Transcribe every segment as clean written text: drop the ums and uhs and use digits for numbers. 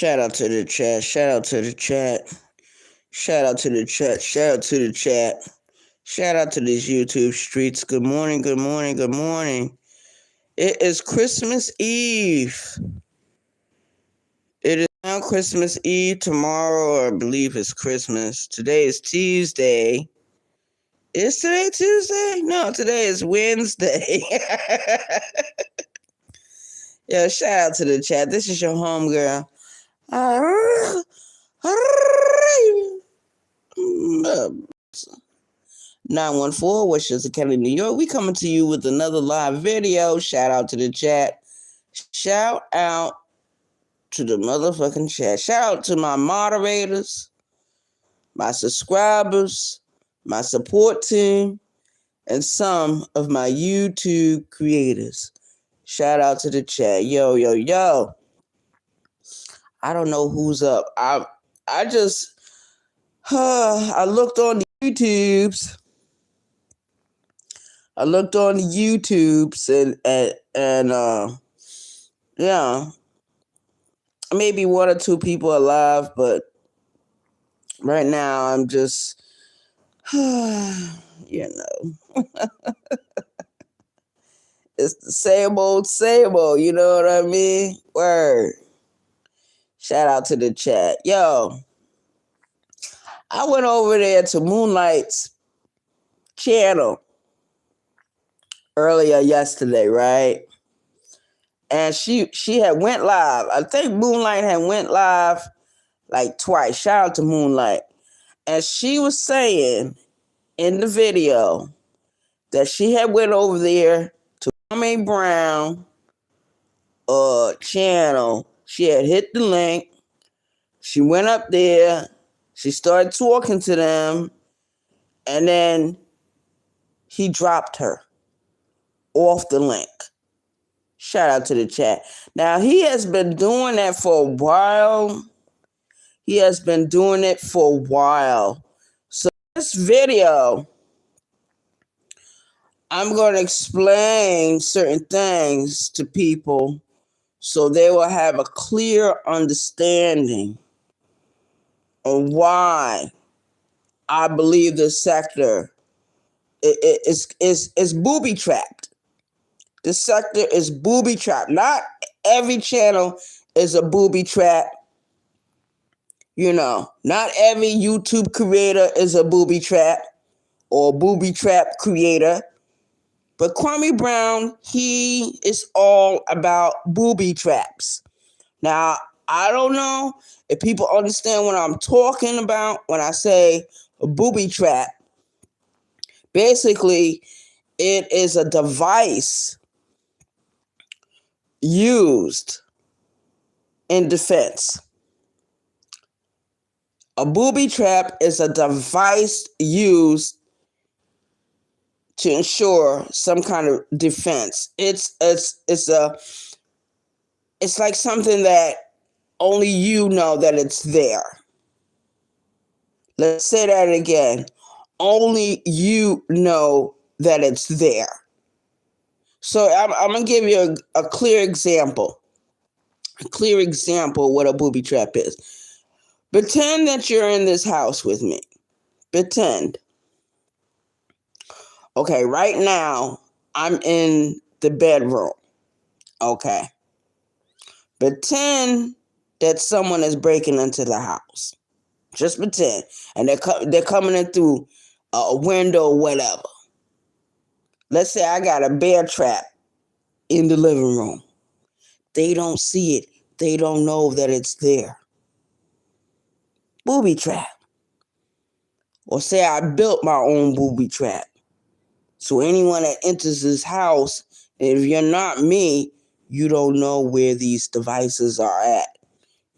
Shout out to the chat. Shout out to the chat. Shout out to the chat. Shout out to the chat. Shout out to these YouTube streets. Good morning. Good morning. Good morning. It is Christmas Eve. It is now Christmas Eve. Tomorrow, I believe, is Christmas. Today is Tuesday. Is today Tuesday? No, today is Wednesday. Yo, shout out to the chat. This is your homegirl. 914 Westchester County, New York. We coming to you with another live video. Shout out to the chat. Shout out to the motherfucking chat. Shout out to my moderators, my subscribers, my support team, and some of my YouTube creators. Shout out to the chat. Yo, yo, yo. I don't know who's up. I looked on the YouTubes. And yeah, maybe one or two people alive, but right now I'm just, you know, it's the same old, you know what I mean? Word. Shout out to the chat. Yo, I went over there to Moonlight's channel earlier yesterday, right? And she had went live. I think Moonlight had went live like twice. Shout out to Moonlight. And she was saying in the video that she had went over there to Kwame Brown channel. She had hit the link. She went up there. She started talking to them. And then he dropped her off the link. Shout out to the chat. Now, he has been doing that for a while. So this video, I'm going to explain certain things to people so they will have a clear understanding of why I believe this sector is booby-trapped. The sector is booby-trapped. Not every channel is a booby-trap. You know, not every YouTube creator is a booby-trap or booby-trap creator. But Kwame Brown, he is all about booby-traps. Now, I don't know if people understand what I'm talking about when I say a booby-trap. Basically, it is a device used in defense. A booby trap is a device used to ensure some kind of defense. It's like something that only you know that it's there. Let's say that again. Only you know that it's there. So I'm going to give you a clear example. A clear example of what a booby trap is. Pretend that you're in this house with me. Pretend. Okay, right now, I'm in the bedroom. Okay. Pretend that someone is breaking into the house. Just pretend. And they're coming in through a window or whatever. Let's say I got a bear trap in the living room. They don't see it. They don't know that it's there. Booby trap. Or say I built my own booby trap. So anyone that enters this house, if you're not me, you don't know where these devices are at.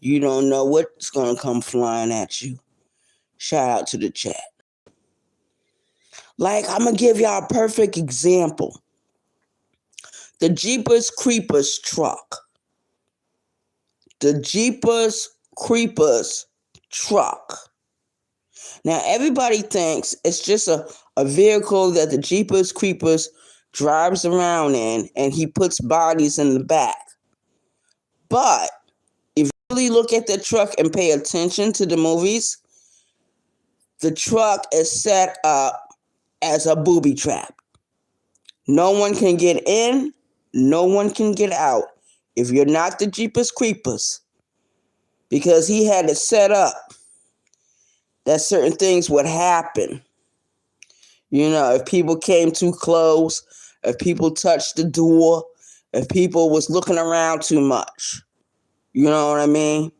You don't know what's going to come flying at you. Shout out to the chat. Like, I'm going to give y'all a perfect example. The Jeepers Creepers truck. The Jeepers Creepers truck. Now, everybody thinks it's just a vehicle that the Jeepers Creepers drives around in, and he puts bodies in the back. But if you really look at the truck and pay attention to the movies, the truck is set up as a booby trap. No one can get in, no one can get out if you're not the Jeepers Creepers, because he had it set up that certain things would happen. You know, if people came too close, if people touched the door, if people was looking around too much. You know what I mean?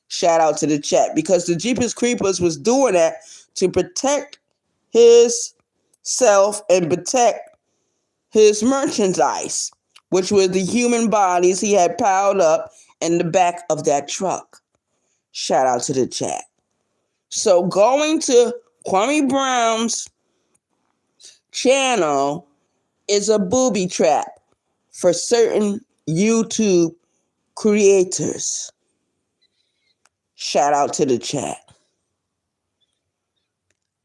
Shout out to the chat, because the Jeepers Creepers was doing that to protect his self and protect his merchandise, which were the human bodies he had piled up in the back of that truck. Shout out to the chat. So going to Kwame Brown's channel is a booby trap for certain YouTube creators. Shout out to the chat.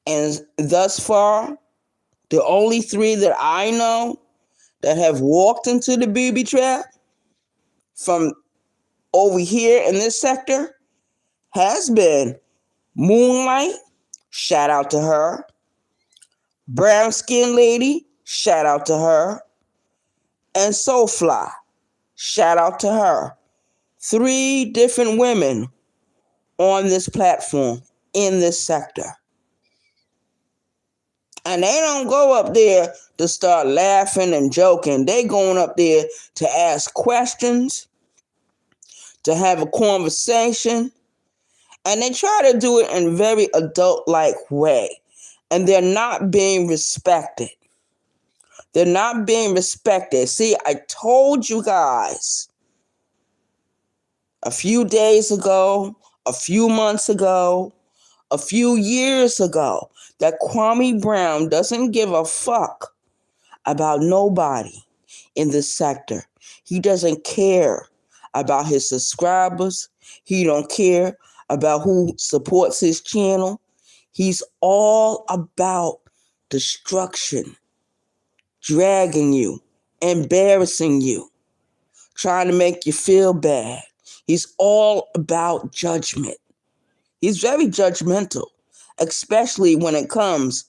And thus far, the only 3 that I know that have walked into the booby trap from over here in this sector has been Moonlight, shout out to her. Brown Skin Lady, shout out to her. And Soulfly, shout out to her. 3 different women on this platform in this sector. And they don't go up there to start laughing and joking. They going up there to ask questions, to have a conversation, and they try to do it in a very adult-like way. And they're not being respected. They're not being respected. See, I told you guys a few days ago, a few months ago, a few years ago, that Kwame Brown doesn't give a fuck about nobody in this sector. He doesn't care about his subscribers. He don't care about who supports his channel. He's all about destruction, dragging you, embarrassing you, trying to make you feel bad. He's all about judgment. He's very judgmental, especially when it comes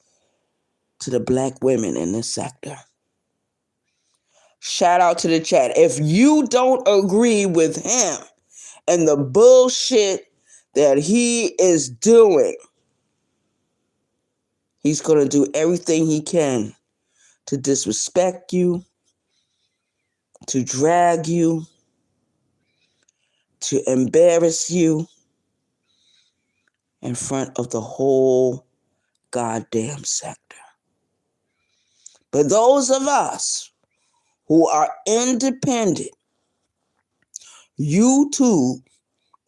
to the Black women in this sector. Shout out to the chat. If you don't agree with him and the bullshit that he is doing, he's going to do everything he can to disrespect you, to drag you, to embarrass you in front of the whole goddamn sector. But those of us who are independent YouTube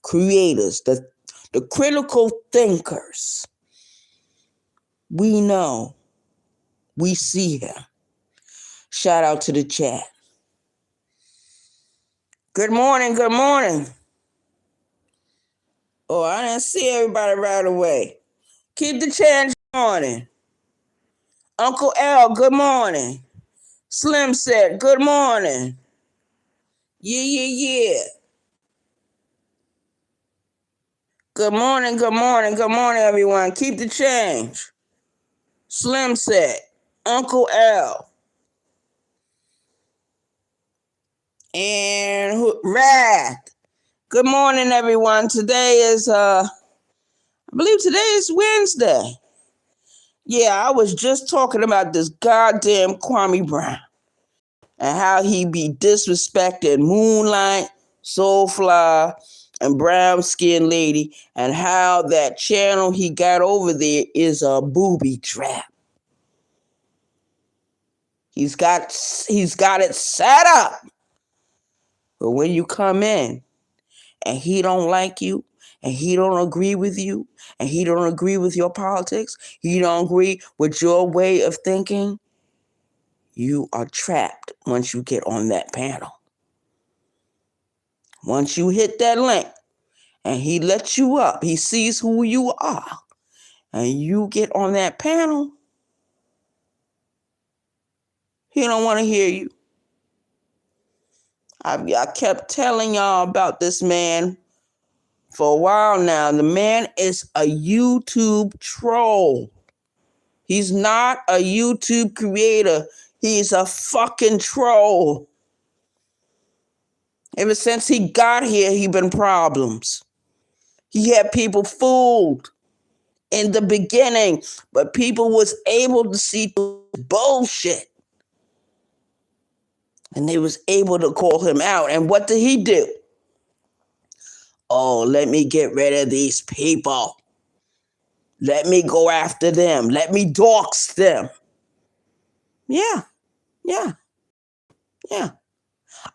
creators, the critical thinkers, we know, we see him. Shout out to the chat. Good morning, good morning. Oh, I didn't see everybody right away. Keep the chat morning. Uncle L, good morning. Slim said, good morning. Yeah. Good morning, everyone. Keep the change. Slim said, Uncle L. And Wrath. Good morning, everyone. Today is, I believe today is Wednesday. Yeah, I was just talking about this goddamn Kwame Brown and how he be disrespecting Moonlight, Soulfly, and Brown Skin Lady, and how that channel he got over there is a booby trap. He's got it set up. But when you come in and he don't like you, and he don't agree with you, and he don't agree with your politics, he don't agree with your way of thinking, you are trapped once you get on that panel. Once you hit that link and he lets you up, he sees who you are, and you get on that panel, he don't want to hear you. I kept telling y'all about this man For a while now. The man is a YouTube troll. He's not a YouTube creator. He's a fucking troll. Ever since he got here, he been problems. He had people fooled in the beginning, but people was able to see bullshit. And they was able to call him out. And what did he do? Oh, let me get rid of these people. Let me go after them. Let me dox them. Yeah.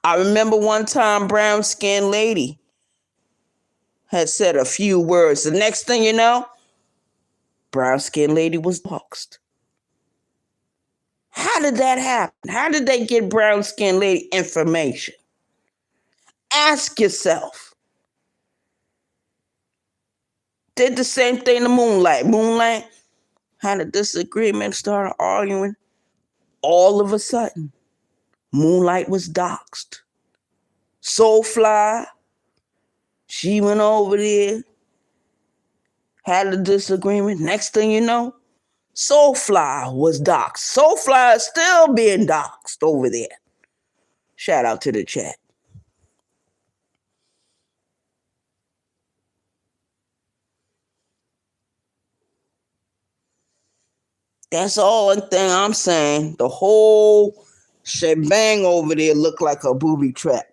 I remember one time brown-skinned lady had said a few words. The next thing you know, brown-skinned lady was doxed. How did that happen? How did they get brown-skinned lady information? Ask yourself. Did the same thing to Moonlight. Moonlight had a disagreement, started arguing. All of a sudden, Moonlight was doxed. Soulfly, she went over there, had a disagreement. Next thing you know, Soulfly was doxed. Soulfly is still being doxed over there. Shout out to the chat. That's all one thing I'm saying. The whole shebang over there looked like a booby trap.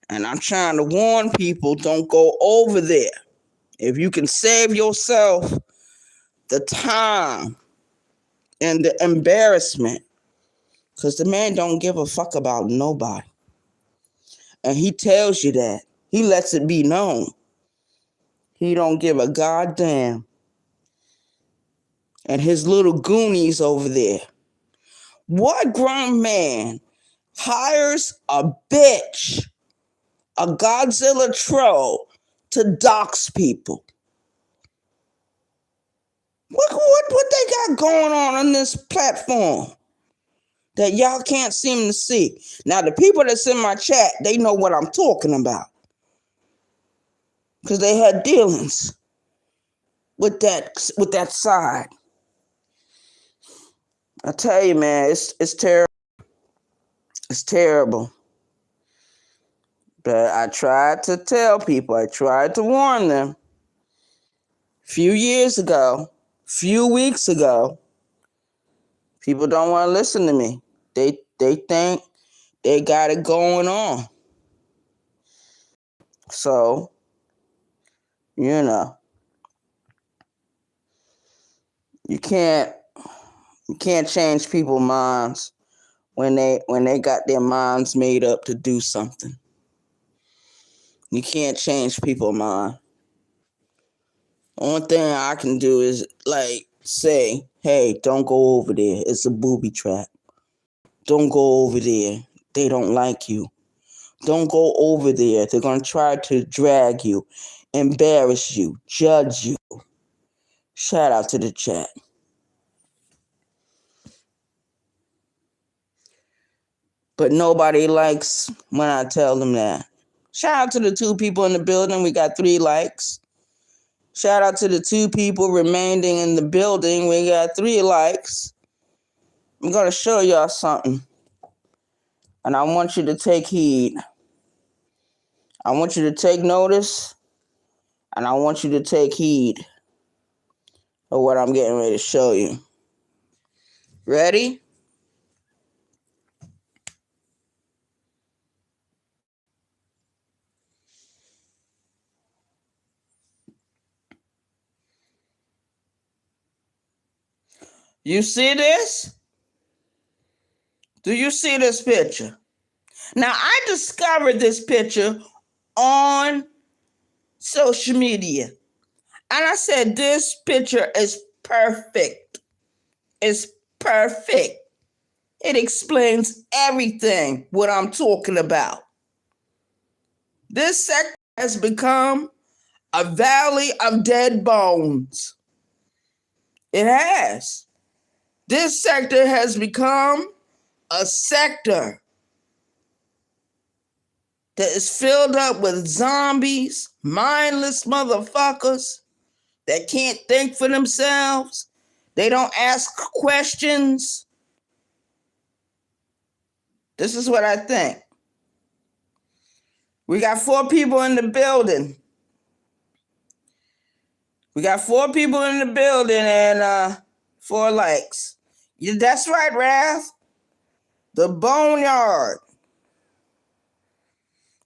And I'm trying to warn people, don't go over there. If you can save yourself the time and the embarrassment, because the man don't give a fuck about nobody. And he tells you that. He lets it be known. He don't give a goddamn. And his little goonies over there. What grown man hires a bitch, a Godzilla troll, to dox people? What they got going on this platform that y'all can't seem to see? Now, the people that's in my chat, they know what I'm talking about. Because they had dealings with that side. I tell you, man, it's terrible. It's terrible. But I tried to tell people, I tried to warn them. Few years ago, few weeks ago, people don't want to listen to me. They think they got it going on. So, you know, you can't change people's minds when they got their minds made up to do something. You can't change people's mind. Only thing I can do is say, hey, don't go over there. It's a booby trap. Don't go over there. They don't like you. Don't go over there. They're going to try to drag you, embarrass you, judge you. Shout out to the chat. But nobody likes when I tell them that. Shout out to the 2 people in the building. We got 3 likes. Shout out to the 2 people remaining in the building. We got 3 likes. I'm going to show y'all something. And I want you to take heed. I want you to take notice. And I want you to take heed of what I'm getting ready to show you. Ready? You see this? Do you see this picture? Now, I discovered this picture on social media. And I said, this picture is perfect. It's perfect. It explains everything what I'm talking about. This sector has become a valley of dead bones. It has. This sector has become a sector that is filled up with zombies, mindless motherfuckers that can't think for themselves. They don't ask questions. This is what I think. We got 4 people in the building. We got 4 people in the building and 4 likes. Yeah, that's right, Wrath. The Boneyard.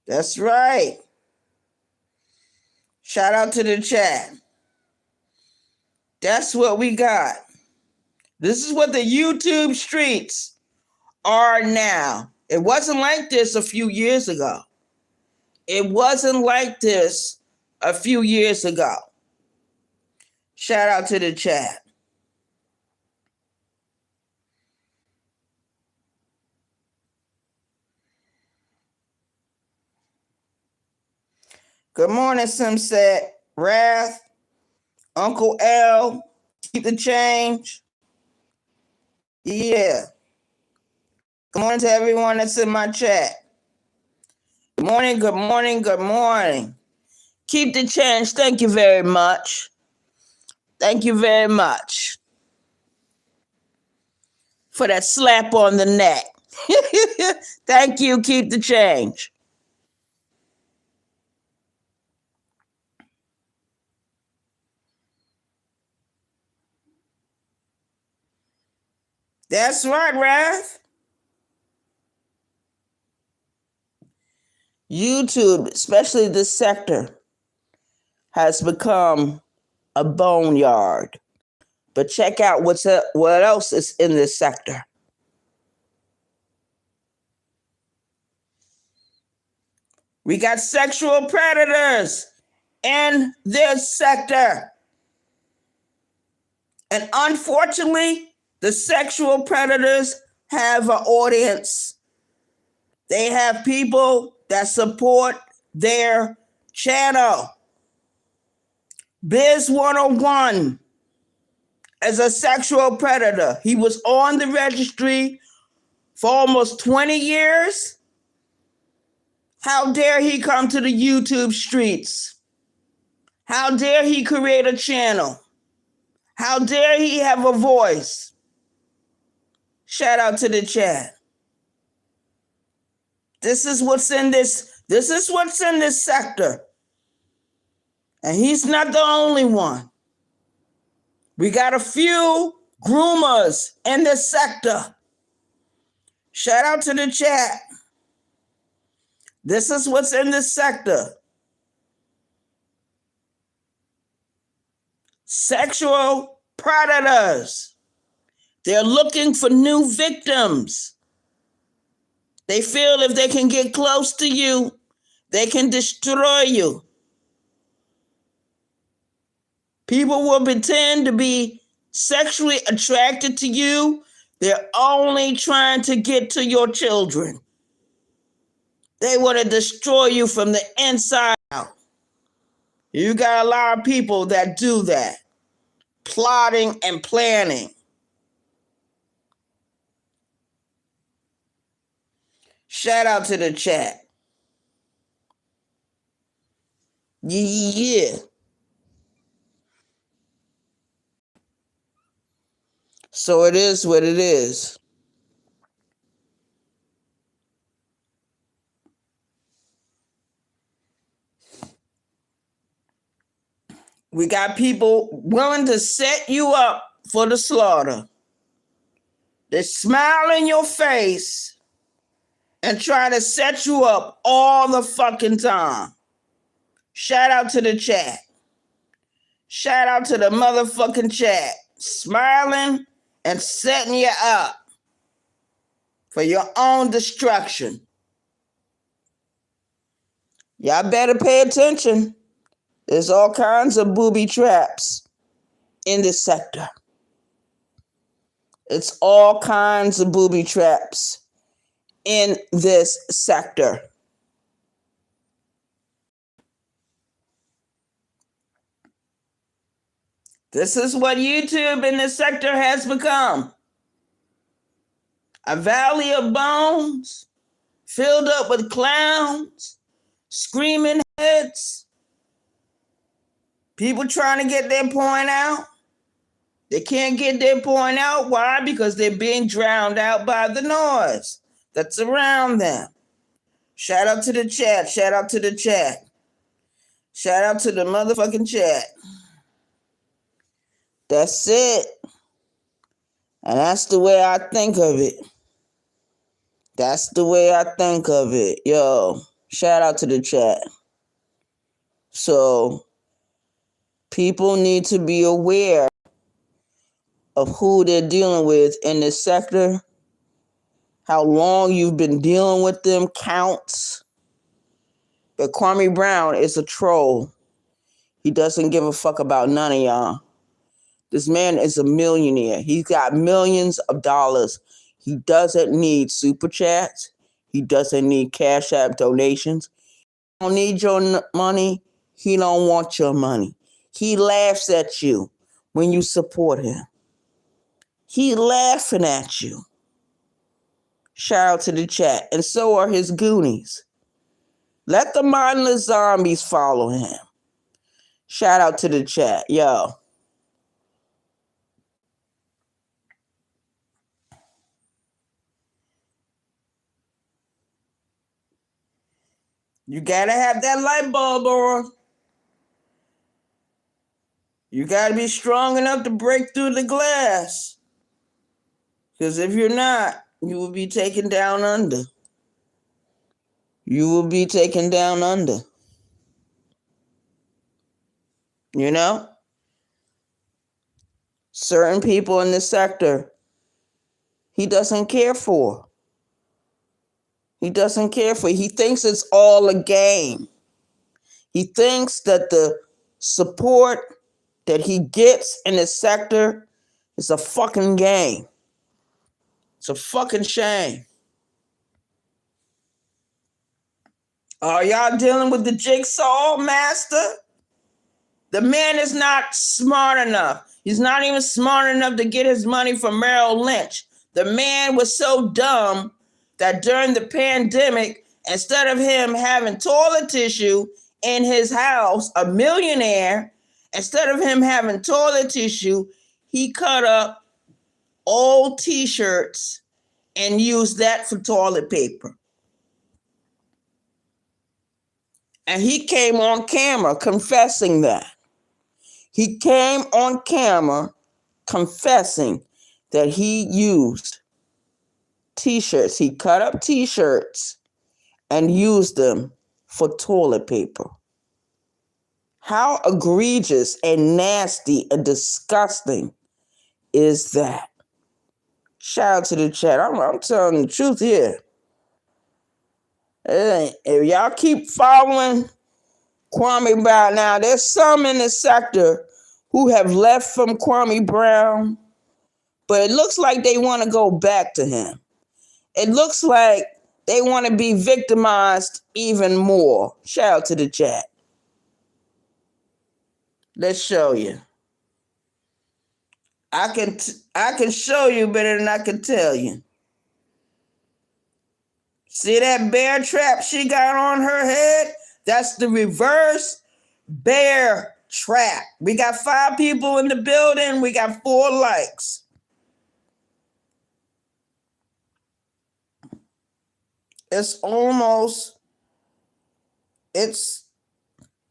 That's right. Shout out to the chat. That's what we got. This is what the YouTube streets are now. It wasn't like this a few years ago. It wasn't like this a few years ago. Shout out to the chat. Good morning, Simset, Wrath, Uncle L, keep the change. Yeah. Good morning to everyone that's in my chat. Good morning, good morning, good morning. Keep the change. Thank you very much. Thank you very much for that slap on the neck. Thank you. Keep the change. That's right, Wrath. YouTube, especially this sector, has become a boneyard. But check out what else is in this sector. We got sexual predators in this sector. And unfortunately, the sexual predators have an audience. They have people that support their channel. Biz 101 is a sexual predator. He was on the registry for almost 20 years. How dare he come to the YouTube streets? How dare he create a channel? How dare he have a voice? Shout out to the chat. This is what's in this sector. And he's not the only one. We got a few groomers in this sector. Shout out to the chat. This is what's in this sector. Sexual predators. They're looking for new victims. They feel if they can get close to you, they can destroy you. People will pretend to be sexually attracted to you. They're only trying to get to your children. They want to destroy you from the inside out. You got a lot of people that do that, plotting and planning. Shout out to the chat. Yeah. So it is what it is. We got people willing to set you up for the slaughter. They smile in your face and try to set you up all the fucking time. Shout out to the chat. Shout out to the motherfucking chat. Smiling and setting you up for your own destruction. Y'all better pay attention. There's all kinds of booby traps in this sector. It's all kinds of booby traps in this sector. This is what YouTube in this sector has become. A valley of bones filled up with clowns screaming heads, people trying to get their point out. They can't get their point out. Why? Because they're being drowned out by the noise that's around them. Shout out to the chat. Shout out to the chat. Shout out to the motherfucking chat. That's it. And that's the way I think of it. That's the way I think of it. Yo, shout out to the chat. So, people need to be aware of who they're dealing with in this sector. How long you've been dealing with them counts. But Kwame Brown is a troll. He doesn't give a fuck about none of y'all. This man is a millionaire. He's got millions of dollars. He doesn't need super chats. He doesn't need Cash App donations. He don't need your money. He don't want your money. He laughs at you when you support him. He laughing at you. Shout out to the chat. And so are his goonies. Let the mindless zombies follow him. Shout out to the chat. Yo. You gotta have that light bulb on. You gotta be strong enough to break through the glass. Because if you're not, you will be taken down under. You will be taken down under. You know? Certain people in this sector, he doesn't care for. He doesn't care for. He thinks it's all a game. He thinks that the support that he gets in this sector is a fucking game. It's a fucking shame. Are y'all dealing with the jigsaw master? The man is not smart enough. He's not even smart enough to get his money from Merrill Lynch. The man was so dumb that during the pandemic, instead of him having toilet tissue in his house, a millionaire, instead of him having toilet tissue, he cut up old t-shirts and used that for toilet paper. And he came on camera confessing that. He came on camera confessing that he used t-shirts. He cut up t-shirts and used them for toilet paper. How egregious and nasty and disgusting is that? Shout out to the chat. I'm telling the truth here. If y'all keep following Kwame Brown, now there's some in the sector who have left from Kwame Brown, but it looks like they want to go back to him. It looks like they want to be victimized even more. Shout out to the chat. Let's show you. I can show you better than I can tell you. See that bear trap she got on her head? That's the reverse bear trap. We got 5 people in the building. We got 4 likes. It's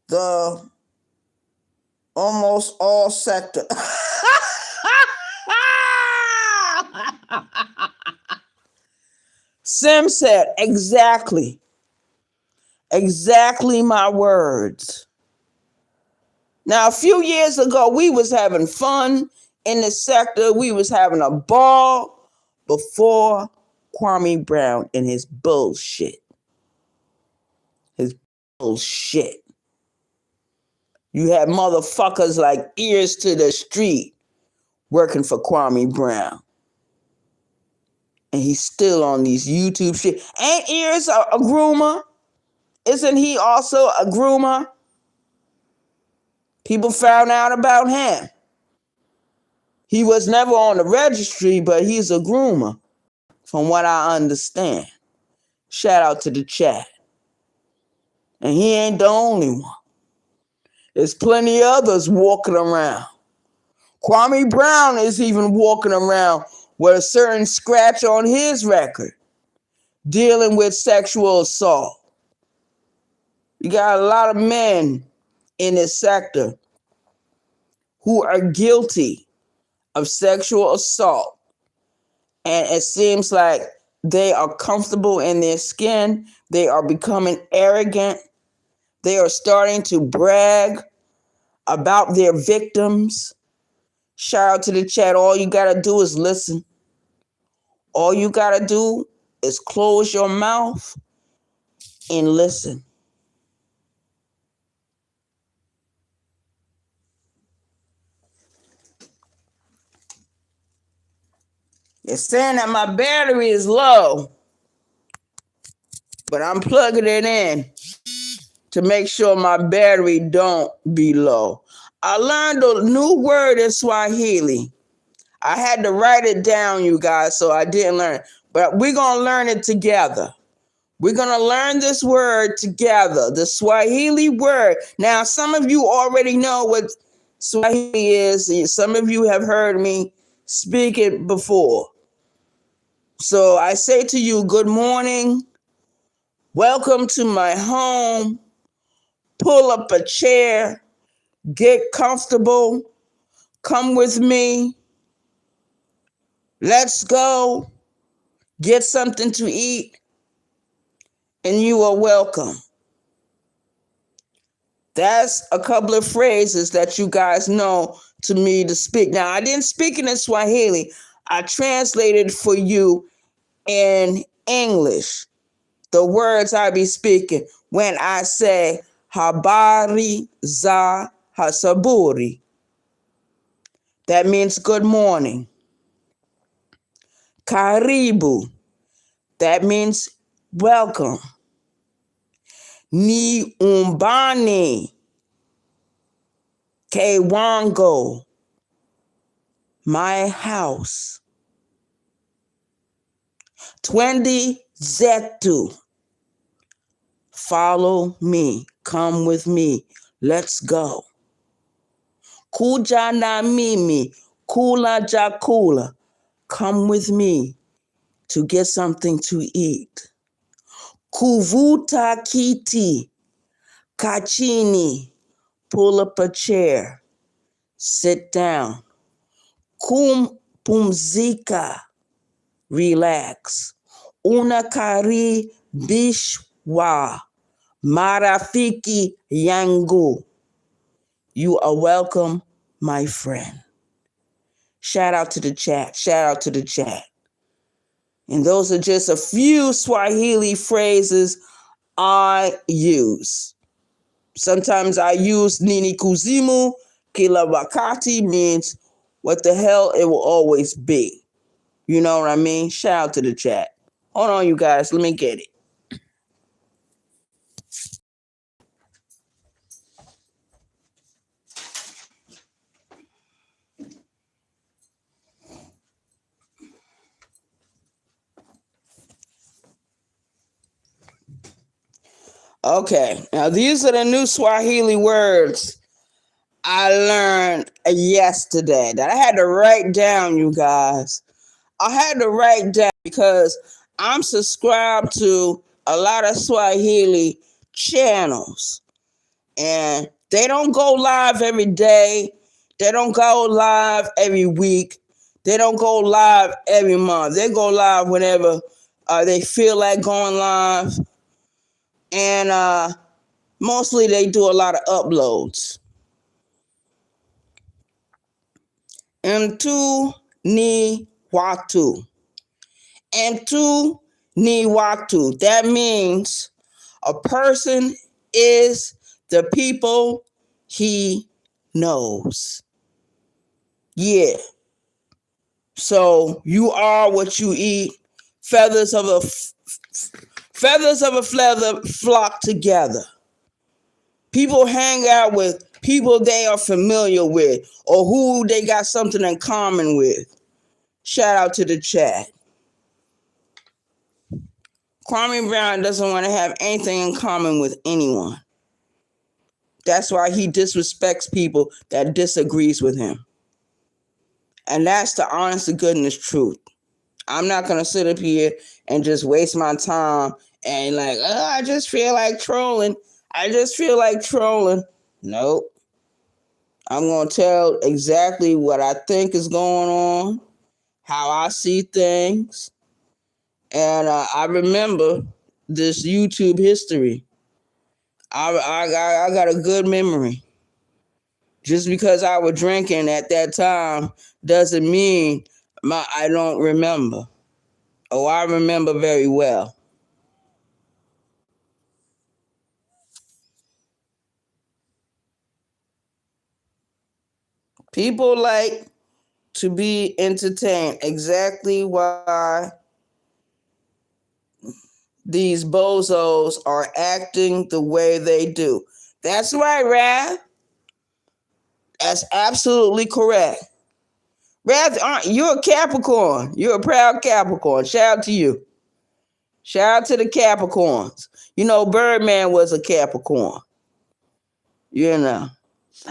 the almost all sector. Sim said, exactly my words. Now, a few years ago, we was having fun in the sector. We was having a ball before Kwame Brown and his bullshit. His bullshit. You had motherfuckers like Ears to the Street working for Kwame Brown. And he's still on these YouTube shit. Ain't Ears a groomer? Isn't he also a groomer? People found out about him. He was never on the registry, but he's a groomer, from what I understand. Shout out to the chat. And he ain't the only one. There's plenty others walking around. Kwame Brown is even walking around with a certain scratch on his record dealing with sexual assault. You got a lot of men in this sector who are guilty of sexual assault. And it seems like they are comfortable in their skin. They are becoming arrogant. They are starting to brag about their victims. Shout out to the chat. All you got to do is listen. All you got to do is close your mouth and listen. It's saying that my battery is low, but I'm plugging it in to make sure my battery don't be low. I learned a new word in Swahili. I had to write it down, you guys, so I didn't learn it. But we're going to learn it together. We're going to learn this word together, the Swahili word. Now, some of you already know what Swahili is. Some of you have heard me speak it before. So I say to you, good morning. Welcome to my home. Pull up a chair. Get comfortable. Come with me. Let's go. Get something to eat. And you are welcome. That's a couple of phrases that you guys know to me to speak. Now, I didn't speak it in Swahili. I translated for you in English the words I be speaking when I say habari za hasaburi. That means good morning. Karibu. That means welcome. Ni umbani. Kewango. My house. Twendi zetu. Follow me. Come with me. Let's go. Kuja na mimi. Kula jakula. Come with me to get something to eat. Kuvuta kiti. Kachini. Pull up a chair. Sit down. Kumpumzika. Relax. Unakaribishwa. Marafiki yangu. You are welcome, my friend. Shout out to the chat. Shout out to the chat. And those are just a few Swahili phrases I use. Sometimes I use Nini Kuzimu. Kila wakati means what the hell it will always be. You know what I mean? Shout out to the chat. Hold on, you guys. Let me get it. Okay, now these are the new Swahili words I learned yesterday that I had to write down, you guys. I had to write down because I'm subscribed to a lot of Swahili channels, and they don't go live every day. They don't go live every week. They don't go live every month. They go live whenever they feel like going live. And mostly they do a lot of uploads. Mtu ni watu. Mtu ni watu. That means a person is the people he knows. Yeah. So you are what you eat. Feathers of a feather flock together. People hang out with people they are familiar with or who they got something in common with. Shout out to the chat. Kwame Brown doesn't want to have anything in common with anyone. That's why he disrespects people that disagrees with him. And that's the honest to goodness truth. I'm not going to sit up here and just waste my time and like, I just feel like trolling. Nope. I'm going to tell exactly what I think is going on, how I see things. And I remember this YouTube history. I got a good memory. Just because I was drinking at that time doesn't mean I don't remember. Oh, I remember very well. People like to be entertained. Exactly why these bozos are acting the way they do. That's right, Rav. That's absolutely correct. Rav, you're a Capricorn. You're a proud Capricorn. Shout out to you. Shout out to the Capricorns. You know, Birdman was a Capricorn. You know.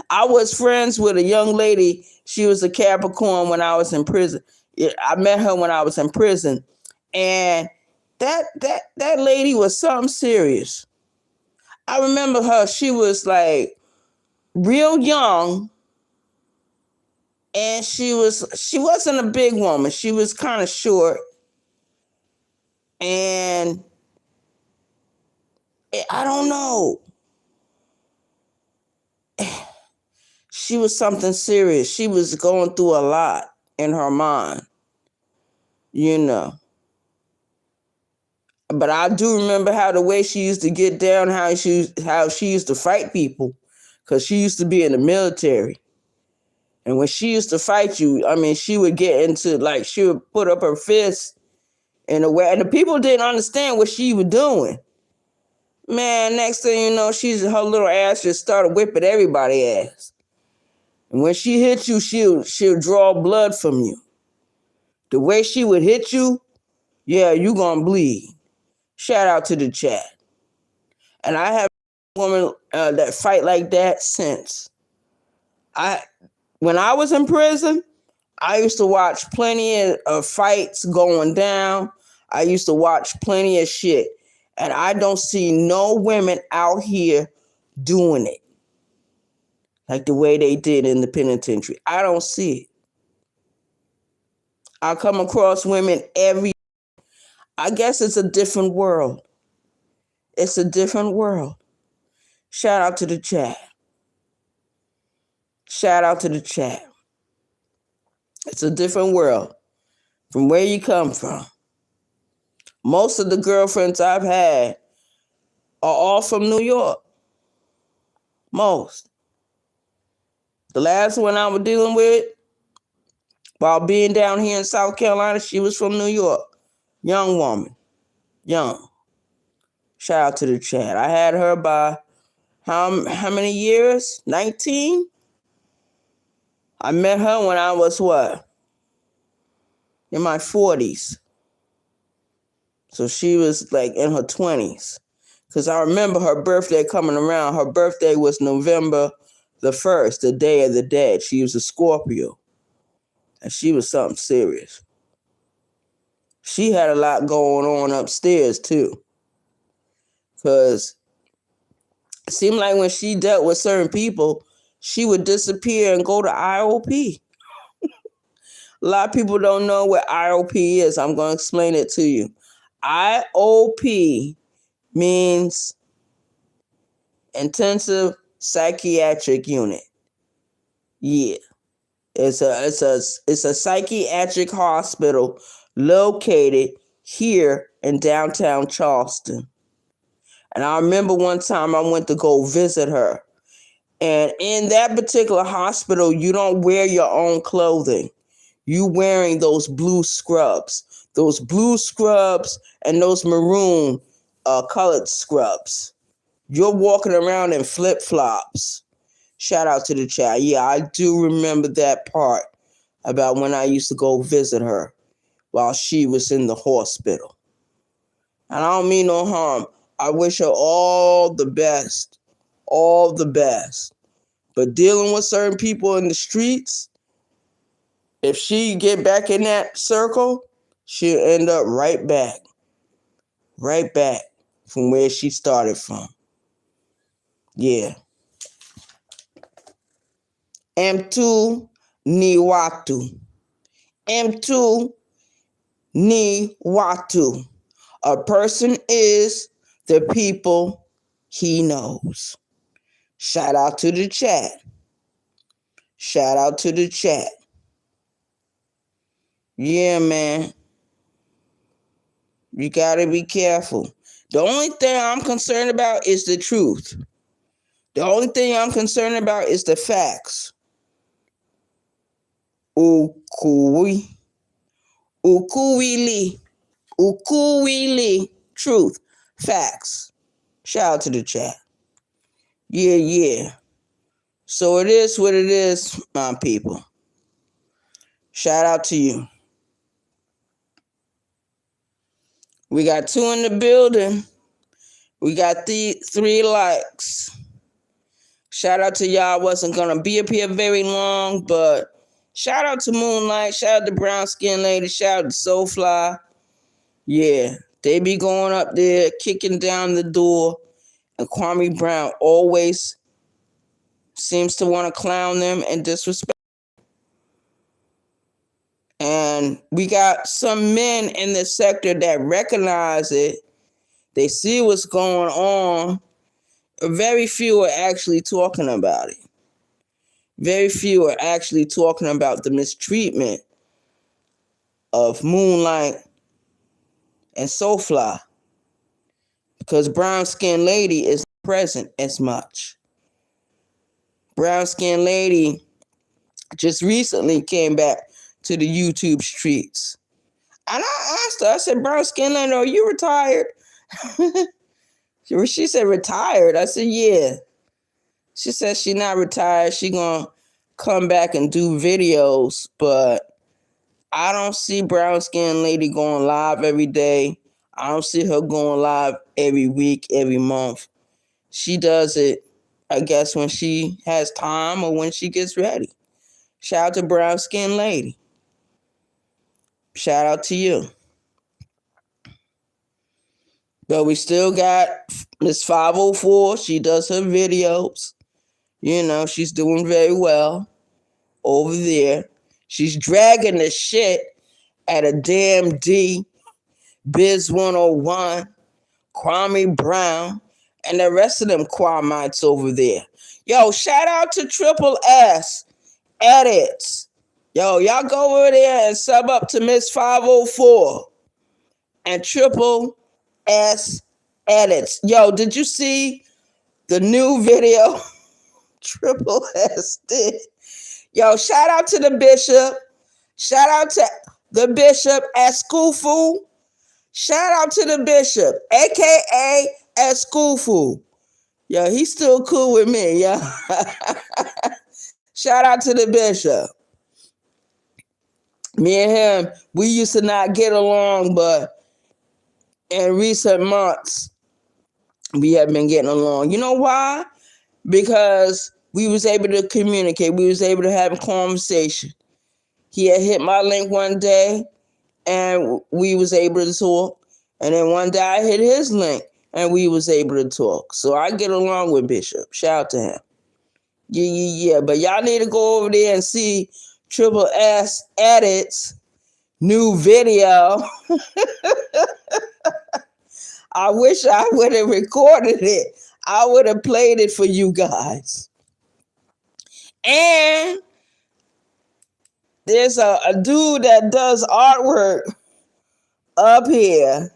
I was friends with a young lady. She was a Capricorn when I was in prison. I met her when I was in prison. And that lady was something serious. I remember her. She was like real young. And she wasn't a big woman. She was kind of short. And I don't know. She was something serious. She was going through a lot in her mind, you know. But I do remember how the way she used to get down, how she used to fight people, because she used to be in the military. And when she used to fight you, I mean, she would get into, like, she would put up her fists in a way, and the people didn't understand what she was doing. Man, next thing you know, her little ass just started whipping everybody's ass. And when she hit you, she'll draw blood from you. The way she would hit you, yeah, you gonna bleed. Shout out to the chat. And I have a woman that fight like that since. When I was in prison, I used to watch plenty of fights going down. I used to watch plenty of shit. And I don't see no women out here doing it like the way they did in the penitentiary. I don't see it. I come across women I guess it's a different world. It's a different world. Shout out to the chat. Shout out to the chat. It's a different world from where you come from. Most of the girlfriends I've had are all from New York. Most. The last one I was dealing with, while being down here in South Carolina, she was from New York. Young woman. Young. Shout out to the chat. I had her by how many years? 19? I met her when I was what? In my 40s. So she was like in her 20s. Because I remember her birthday coming around. Her birthday was November the 1st, the Day of the Dead. She was a Scorpio. And she was something serious. She had a lot going on upstairs too. Because it seemed like when she dealt with certain people, she would disappear and go to IOP. A lot of people don't know what IOP is. I'm going to explain it to you. IOP means Intensive Psychiatric Unit. Yeah. It's a psychiatric hospital located here in downtown Charleston. And I remember one time I went to go visit her. And in that particular hospital, you don't wear your own clothing. You wearing those blue scrubs and those maroon colored scrubs. You're walking around in flip-flops. Shout out to the chat. Yeah, I do remember that part about when I used to go visit her while she was in the hospital. And I don't mean no harm. I wish her all the best. All the best. But dealing with certain people in the streets, if she get back in that circle, she'll end up right back from where she started from. Yeah. Mtu ni watu. Mtu ni watu. A person is the people he knows. Shout out to the chat. Shout out to the chat. Yeah, man. You gotta be careful. The only thing I'm concerned about is the truth. The only thing I'm concerned about is the facts. Ukuwili. Truth. Facts. Shout out to the chat. Yeah. So it is what it is, my people. Shout out to you. We got 2 in the building. We got 3 likes. Shout out to y'all. Wasn't going to be up here very long, but shout out to Moonlight. Shout out to Brown Skin Lady. Shout out to Soulfly. Yeah, they be going up there, kicking down the door. And Kwame Brown always seems to want to clown them and disrespect. And we got some men in the sector that recognize it. They see what's going on. Very few are actually talking about it. Very few are actually talking about the mistreatment of Moonlight and Soulfly. Because Brown Skin Lady is not present as much. Brown Skin Lady just recently came back to the YouTube streets. And I asked her, I said, Brown Skin Lady, are you retired? She said, retired? I said, yeah. She said she's not retired. She gonna come back and do videos, but I don't see Brown Skin Lady going live every day. I don't see her going live every week, every month. She does it, I guess, when she has time or when she gets ready. Shout out to Brown Skin Lady. Shout out to you. But we still got Miss 504. She does her videos. You know, she's doing very well over there. She's dragging the shit at a damn D, Biz 101, Kwame Brown, and the rest of them Kwamites over there. Yo, shout out to Triple S Edits. Yo, y'all go over there and sub up to Miss 504 and Triple S Edits. Yo, did you see the new video Triple S did? Yo, shout out to the Bishop. Shout out to the Bishop Eskufu. Shout out to the Bishop, a.k.a. Eskufu. Yo, he's still cool with me, yo. Shout out to the Bishop. Me and him, we used to not get along, but in recent months, we have been getting along. You know why? Because we was able to communicate. We was able to have a conversation. He had hit my link one day, and we was able to talk. And then one day I hit his link, and we was able to talk. So I get along with Bishop. Shout out to him. Yeah. But y'all need to go over there and see Triple S Edits new video. I wish I would have recorded it. I would have played it for you guys. And there's a dude that does artwork up here.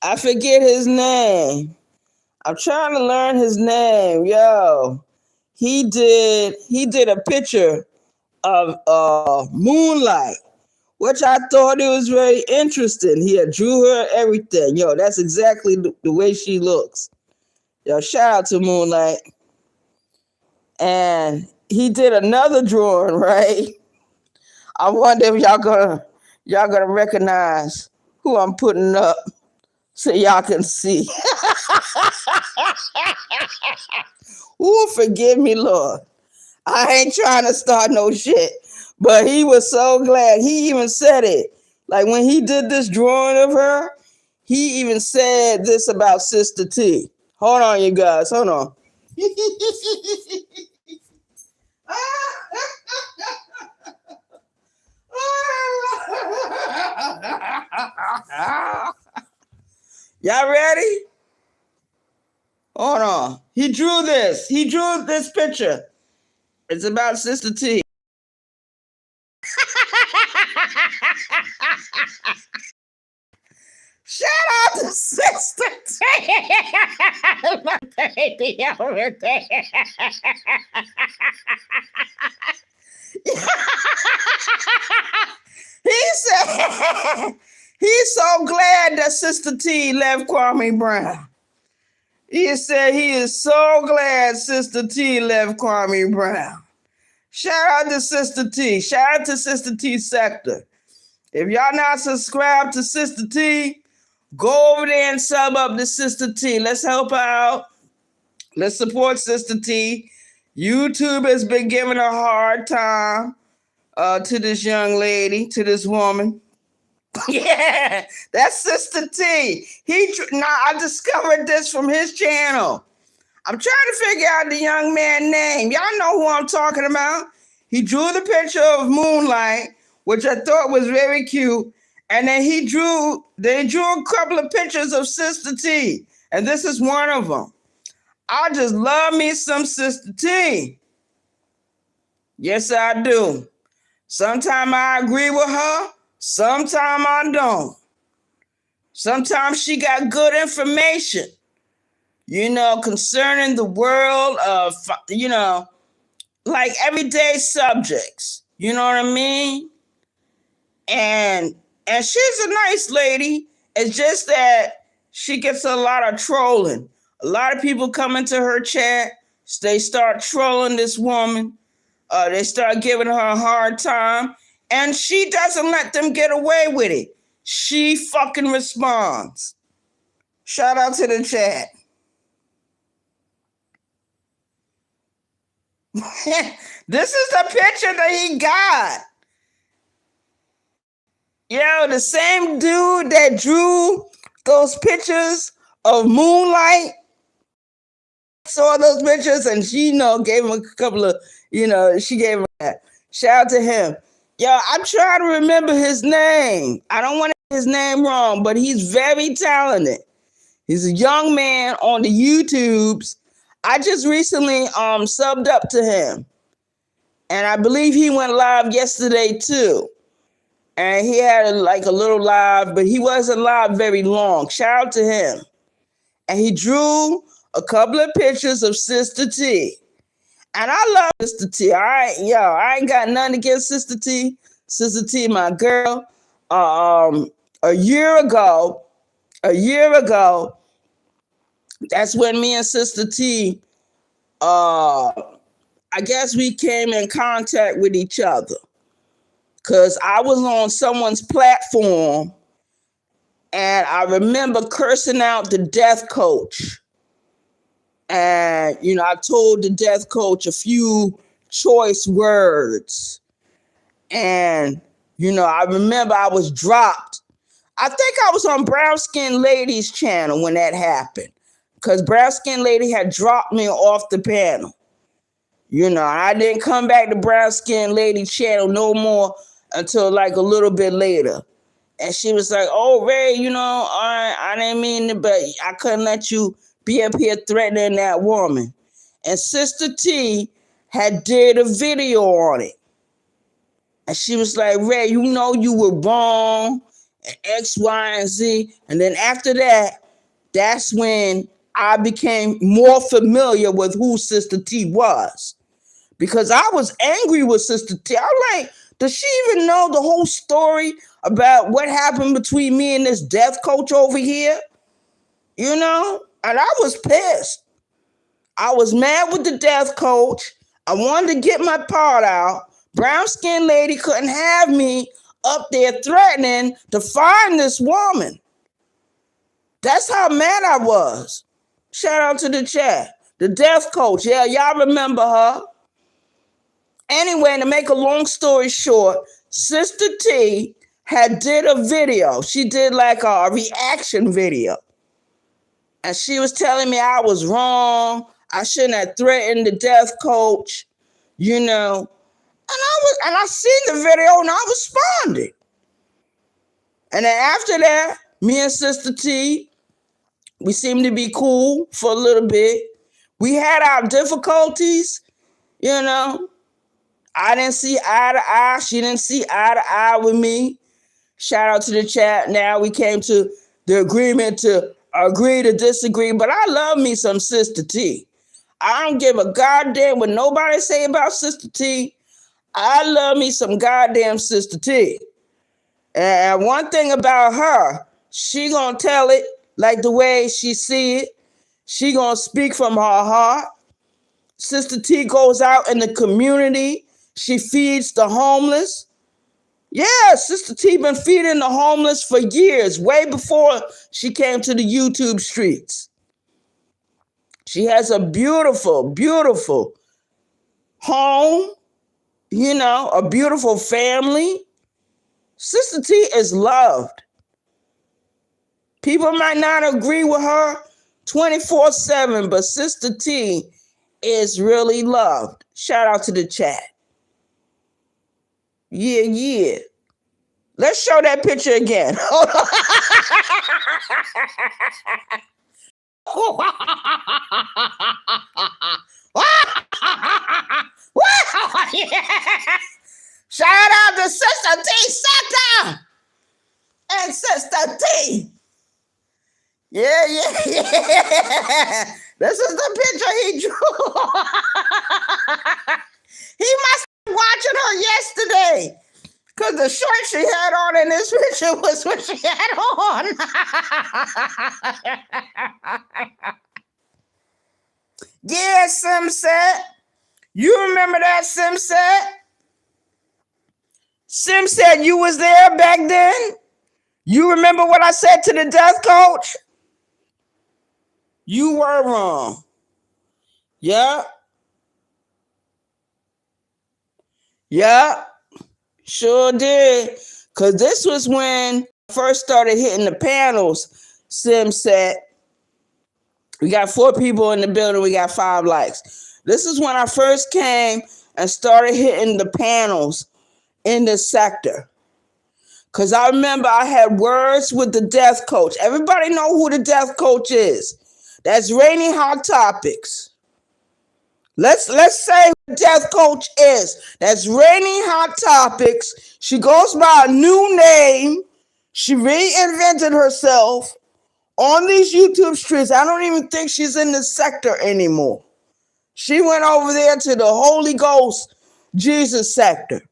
I forget his name. I'm trying to learn his name. Yo, he did a picture of Moonlight, which I thought it was very interesting. He had drew her everything. Yo, that's exactly the way she looks. Yo, shout out to Moonlight. And he did another drawing, right? I wonder if y'all gonna recognize who I'm putting up so y'all can see. Ooh, forgive me, Lord. I ain't trying to start no shit. But he was so glad. He even said it. Like when he did this drawing of her, he even said this about Sister T. Hold on, you guys. Hold on. Y'all ready? Hold on. He drew this. He drew this picture. It's about Sister T. Shout out to Sister T. My baby over there. He said he's so glad that Sister T left Kwame Brown. He said he is so glad Sister T left Kwame Brown. Shout out to Sister T. Shout out to Sister T Sector. If y'all not subscribed to Sister T, go over there and sub up to Sister T. Let's help her out. Let's support Sister T. YouTube has been giving a hard time to this young lady, to this woman. Yeah, that's Sister T. I discovered this from his channel. I'm trying to figure out the young man's name. Y'all know who I'm talking about. He drew the picture of Moonlight, which I thought was very cute. And then they drew a couple of pictures of Sister T. And this is one of them. I just love me some Sister T. Yes, I do. Sometimes I agree with her. Sometimes I don't. Sometimes she got good information, concerning the world of, like everyday subjects. You know what I mean? And she's a nice lady. It's just that she gets a lot of trolling. A lot of people come into her chat. They start trolling this woman. They start giving her a hard time. And she doesn't let them get away with it. She fucking responds. Shout out to the chat. This is the picture that he got. Yo, the same dude that drew those pictures of Moonlight saw those pictures and she, gave him a couple of, she gave him that. Shout out to him. Yo, I'm trying to remember his name. I don't want to get his name wrong, but he's very talented. He's a young man on the YouTubes. I just recently subbed up to him. And I believe he went live yesterday too. And he had a little live, but he wasn't live very long. Shout out to him. And he drew a couple of pictures of Sister T. And I love Sister T. I ain't got nothing against Sister T. Sister T, my girl. A year ago, that's when me and Sister T, I guess we came in contact with each other. Because I was on someone's platform and I remember cursing out the death coach. And, I told the death coach a few choice words. And, I remember I was dropped. I think I was on Brown Skin Lady's channel when that happened. Because Brown Skin Lady had dropped me off the panel. I didn't come back to Brown Skin Lady channel no more until a little bit later. And she was like, oh, Ray, I didn't mean it, but I couldn't let you be up here threatening that woman. And Sister T had did a video on it. And she was like, Ray, you were wrong, and X, Y, and Z. And then after that, that's when I became more familiar with who Sister T was. Because I was angry with Sister T. I'm like, does she even know the whole story about what happened between me and this death coach over here? And I was pissed. I was mad with the death coach. I wanted to get my part out. Brown Skin Lady couldn't have me up there threatening to find this woman. That's how mad I was. Shout out to the chat. The death coach. Yeah, y'all remember her. Anyway, to make a long story short, Sister T had did a video. She did like a reaction video. And she was telling me I was wrong. I shouldn't have threatened the death coach, you know. And I seen the video and I responded. And then after that, me and Sister T, we seemed to be cool for a little bit. We had our difficulties, you know. I didn't see eye to eye. She didn't see eye to eye with me. Shout out to the chat. Now we came to the agreement to agree to disagree. But I love me some Sister T. I don't give a goddamn what nobody say about Sister T. I love me some goddamn Sister T. And one thing about her, she gonna tell it like the way she see it. She gonna speak from her heart. Sister T goes out in the community. She feeds the homeless. Yeah, Sister T been feeding the homeless for years, way before she came to the YouTube streets. She has a beautiful, beautiful home, you know, a beautiful family. Sister T is loved. People might not agree with her 24/7, but Sister T is really loved. Shout out to the chat. Yeah, yeah. Let's show that picture again. Shout out to Sister T Sector and Sister T. Yeah. This is the picture he drew. He must have been watching her yesterday. Because the shirt she had on in this picture was what she had on. Yeah, Simset. You remember that, Simset? Simset, you was there back then? You remember what I said to the death coach? You were wrong. Yeah. Yeah. Sure did. Because this was when I first started hitting the panels. Simset. We got 4 people in the building. We got 5 likes. This is when I first came and started hitting the panels in the sector. Because I remember I had words with the death coach. Everybody know who the death coach is. That's Rainy Hot Topics. Let's say who the death coach is. That's Rainy Hot Topics. She goes by a new name. She reinvented herself on these YouTube streets. I don't even think she's in the sector anymore. She went over there to the Holy Ghost Jesus sector.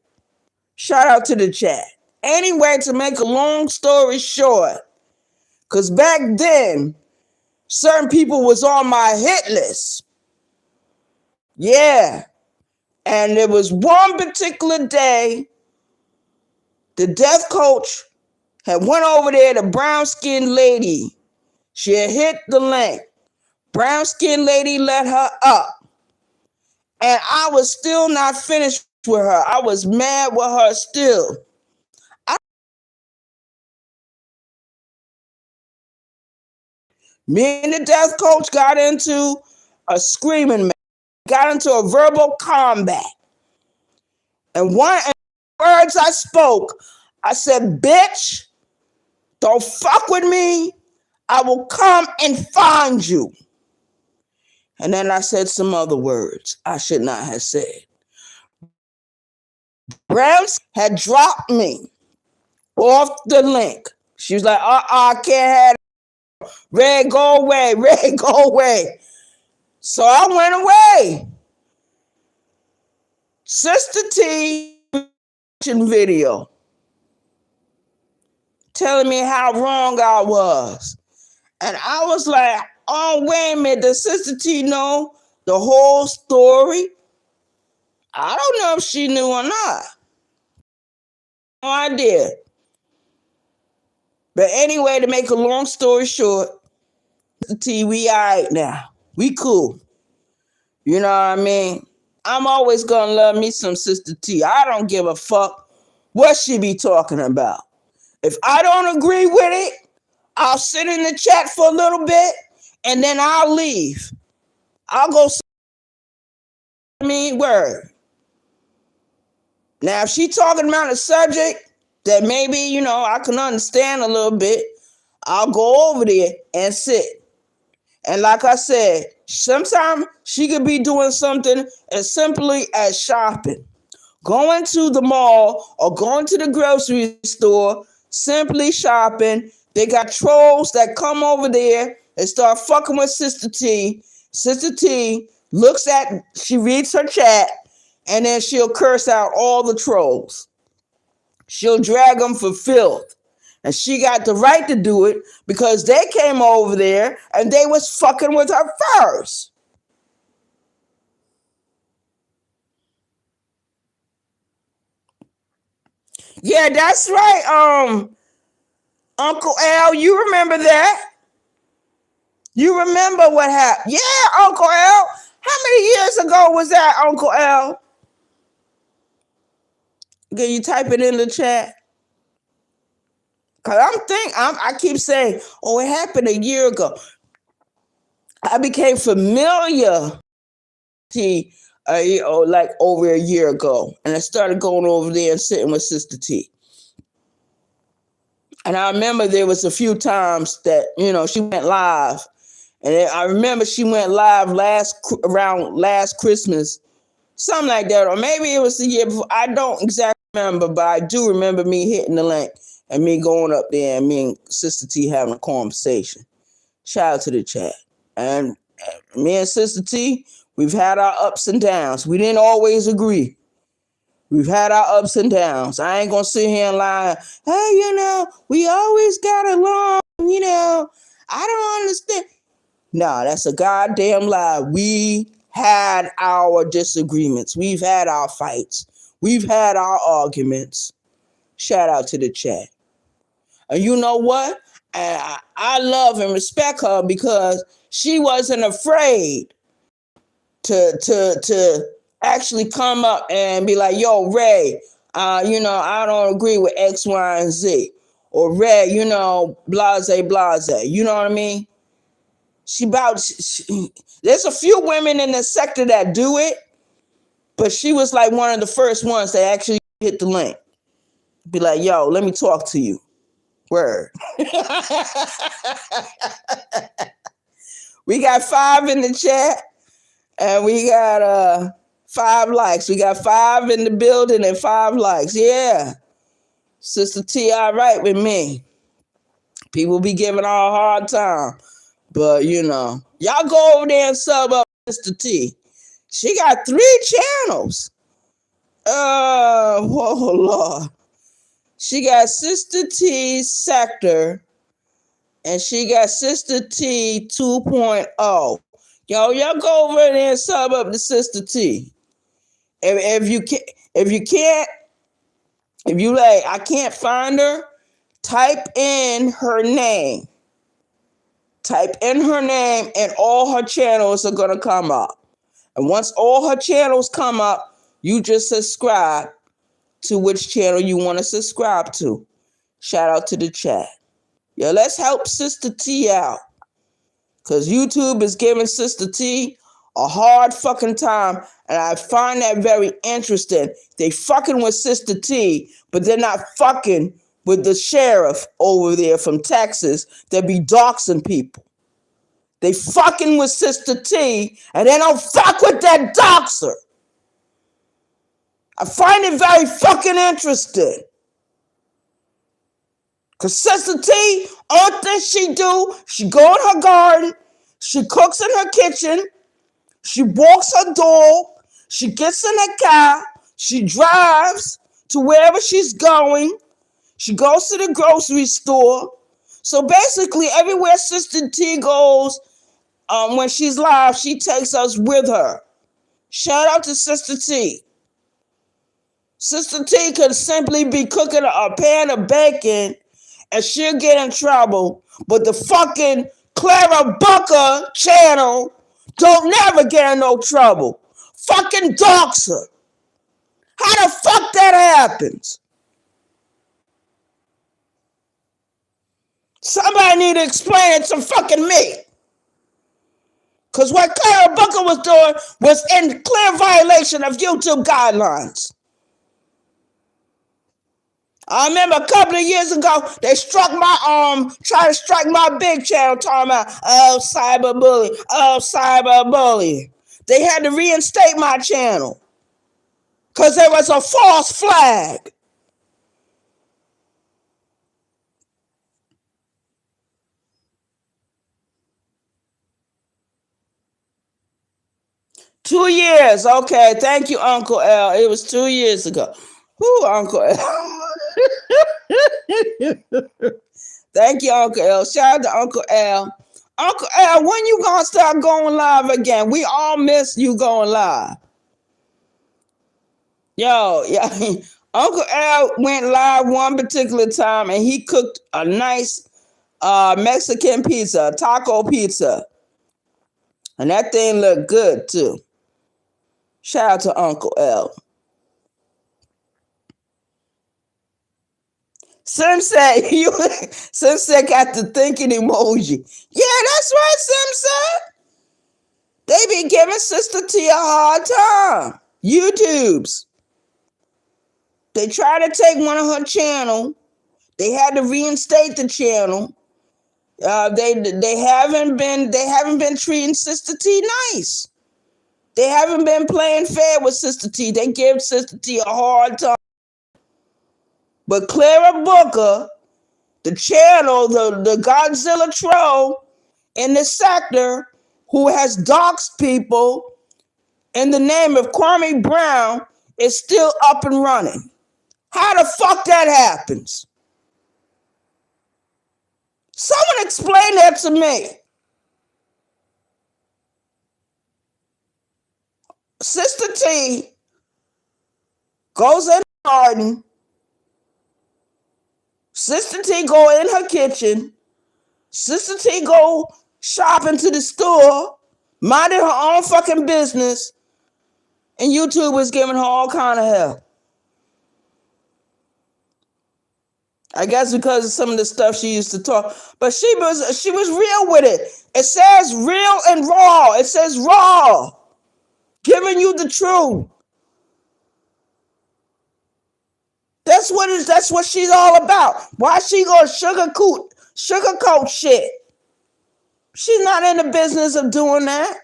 Shout out to the chat. Anyway, to make a long story short, because back then, certain people was on my hit list. Yeah. And there was one particular day, the death coach had went over there to brown skinned lady. She had hit the link. Brown skinned lady let her up. And I was still not finished with her. I was mad with her still. Me and the death coach got into a screaming match. Got into a verbal combat. And one of the words I spoke, I said, bitch, don't fuck with me. I will come and find you. And then I said some other words I should not have said. Browns had dropped me off the link. She was like, I can't have it. Red, go away. Red, go away. So I went away. Sister T video telling me how wrong I was. And I was like, oh, wait a minute. Does Sister T know the whole story? I don't know if she knew or not. No idea. But anyway, to make a long story short, T, we all right now. We cool. You know what I mean? I'm always gonna love me some Sister T. I don't give a fuck what she be talking about. If I don't agree with it, I'll sit in the chat for a little bit and then I'll leave. I'll go word. Now, if she talking about a subject that maybe, I can understand a little bit, I'll go over there and sit. And like I said, sometimes she could be doing something as simply as shopping. Going to the mall or going to the grocery store, simply shopping. They got trolls that come over there and start fucking with Sister T. Sister T she reads her chat, and then she'll curse out all the trolls. She'll drag them for filth. And she got the right to do it because they came over there and they was fucking with her first. Yeah, that's right. Uncle Al, you remember that? You remember what happened? Yeah, Uncle Al. How many years ago was that, Uncle Al? Can you type it in the chat? Cause I keep saying, oh, it happened a year ago. I became familiar like over a year ago, and I started going over there and sitting with Sister T. And I remember there was a few times that she went live, and I remember she went live around last Christmas, something like that, or maybe it was the year before. I don't exactly remember, but I do remember me hitting the link and me going up there and me and Sister T having a conversation. Shout out to the chat. And me and Sister T, we've had our ups and downs. We didn't always agree. We've had our ups and downs. I ain't gonna sit here and lie. Hey, we always got along. I don't understand. No, that's a goddamn lie. We had our disagreements. We've had our fights. We've had our arguments. Shout out to the chat. And you know what? I love and respect her because she wasn't afraid to actually come up and be like, yo, Ray, I don't agree with X, Y, and Z. Or Ray, blase, blase. You know what I mean? There's a few women in the sector that do it, but she was like one of the first ones that actually hit the link. Be like, yo, let me talk to you. Word. We got 5 in the chat, and we got 5 likes. We got 5 in the building and 5 likes. Yeah. Sister T, all right with me. People be giving her a hard time. But, y'all go over there and sub up Sister T. She got 3 channels. Whoa, Lord. She got Sister T Sector, and she got Sister T 2.0. Y'all go over there and sub up to Sister T. If you I can't find her, type in her name. Type in her name and all her channels are going to come up. And once all her channels come up, you just subscribe to which channel you want to subscribe to. Shout out to the chat. Yeah, let's help Sister T out. Because YouTube is giving Sister T a hard fucking time. And I find that very interesting. They fucking with Sister T, but they're not fucking with the sheriff over there from Texas that be doxing people. They fucking with Sister T, and they don't fuck with that doxer. I find it very fucking interesting. Because Sister T, all things she do, she go in her garden, she cooks in her kitchen, she walks her dog, she gets in her car, she drives to wherever she's going, she goes to the grocery store. So basically, everywhere Sister T goes, when she's live, she takes us with her. Shout out to Sister T. Sister T could simply be cooking a pan of bacon and she'll get in trouble. But the fucking Clara Booker channel don't never get in no trouble. Fucking doxer. How the fuck that happens? Somebody need to explain it to fucking me. Because what Clara Booker was doing was in clear violation of YouTube guidelines. I remember a couple of years ago, they struck my tried to strike my big channel, talking about, oh, cyberbullying. They had to reinstate my channel because there was a false flag. Two years, okay. Thank you, Uncle L. It was 2 years ago. Who, Uncle L? Thank you, Uncle L. Shout out to Uncle L. Uncle L, when you gonna start going live again? We all miss you going live. Yo, yeah. Uncle L went live one particular time and he cooked a nice Mexican pizza, taco pizza. And that thing looked good too. Shout out to Uncle L. Sim said Sim said got the thinking emoji. Yeah, that's right, Sim said. They be giving Sister T a hard time. YouTubes. They try to take one of her channel. They had to reinstate the channel. They haven't been treating Sister T nice. They haven't been playing fair with Sister T. They give Sister T a hard time. But Clara Booker, the channel, the Godzilla troll in this sector who has doxed people in the name of Kwame Brown, is still up and running. How the fuck that happens? Someone explain that to me. Sister T goes in the garden. Sister T go in her kitchen. Sister T go shopping to the store, minding her own fucking business, and YouTube was giving her all kind of hell. I guess because of some of the stuff she used to talk, but she was real with it. It says real and raw. It says raw, giving you the truth. That's what she's all about. Why she gonna sugarcoat shit? She's not in the business of doing that.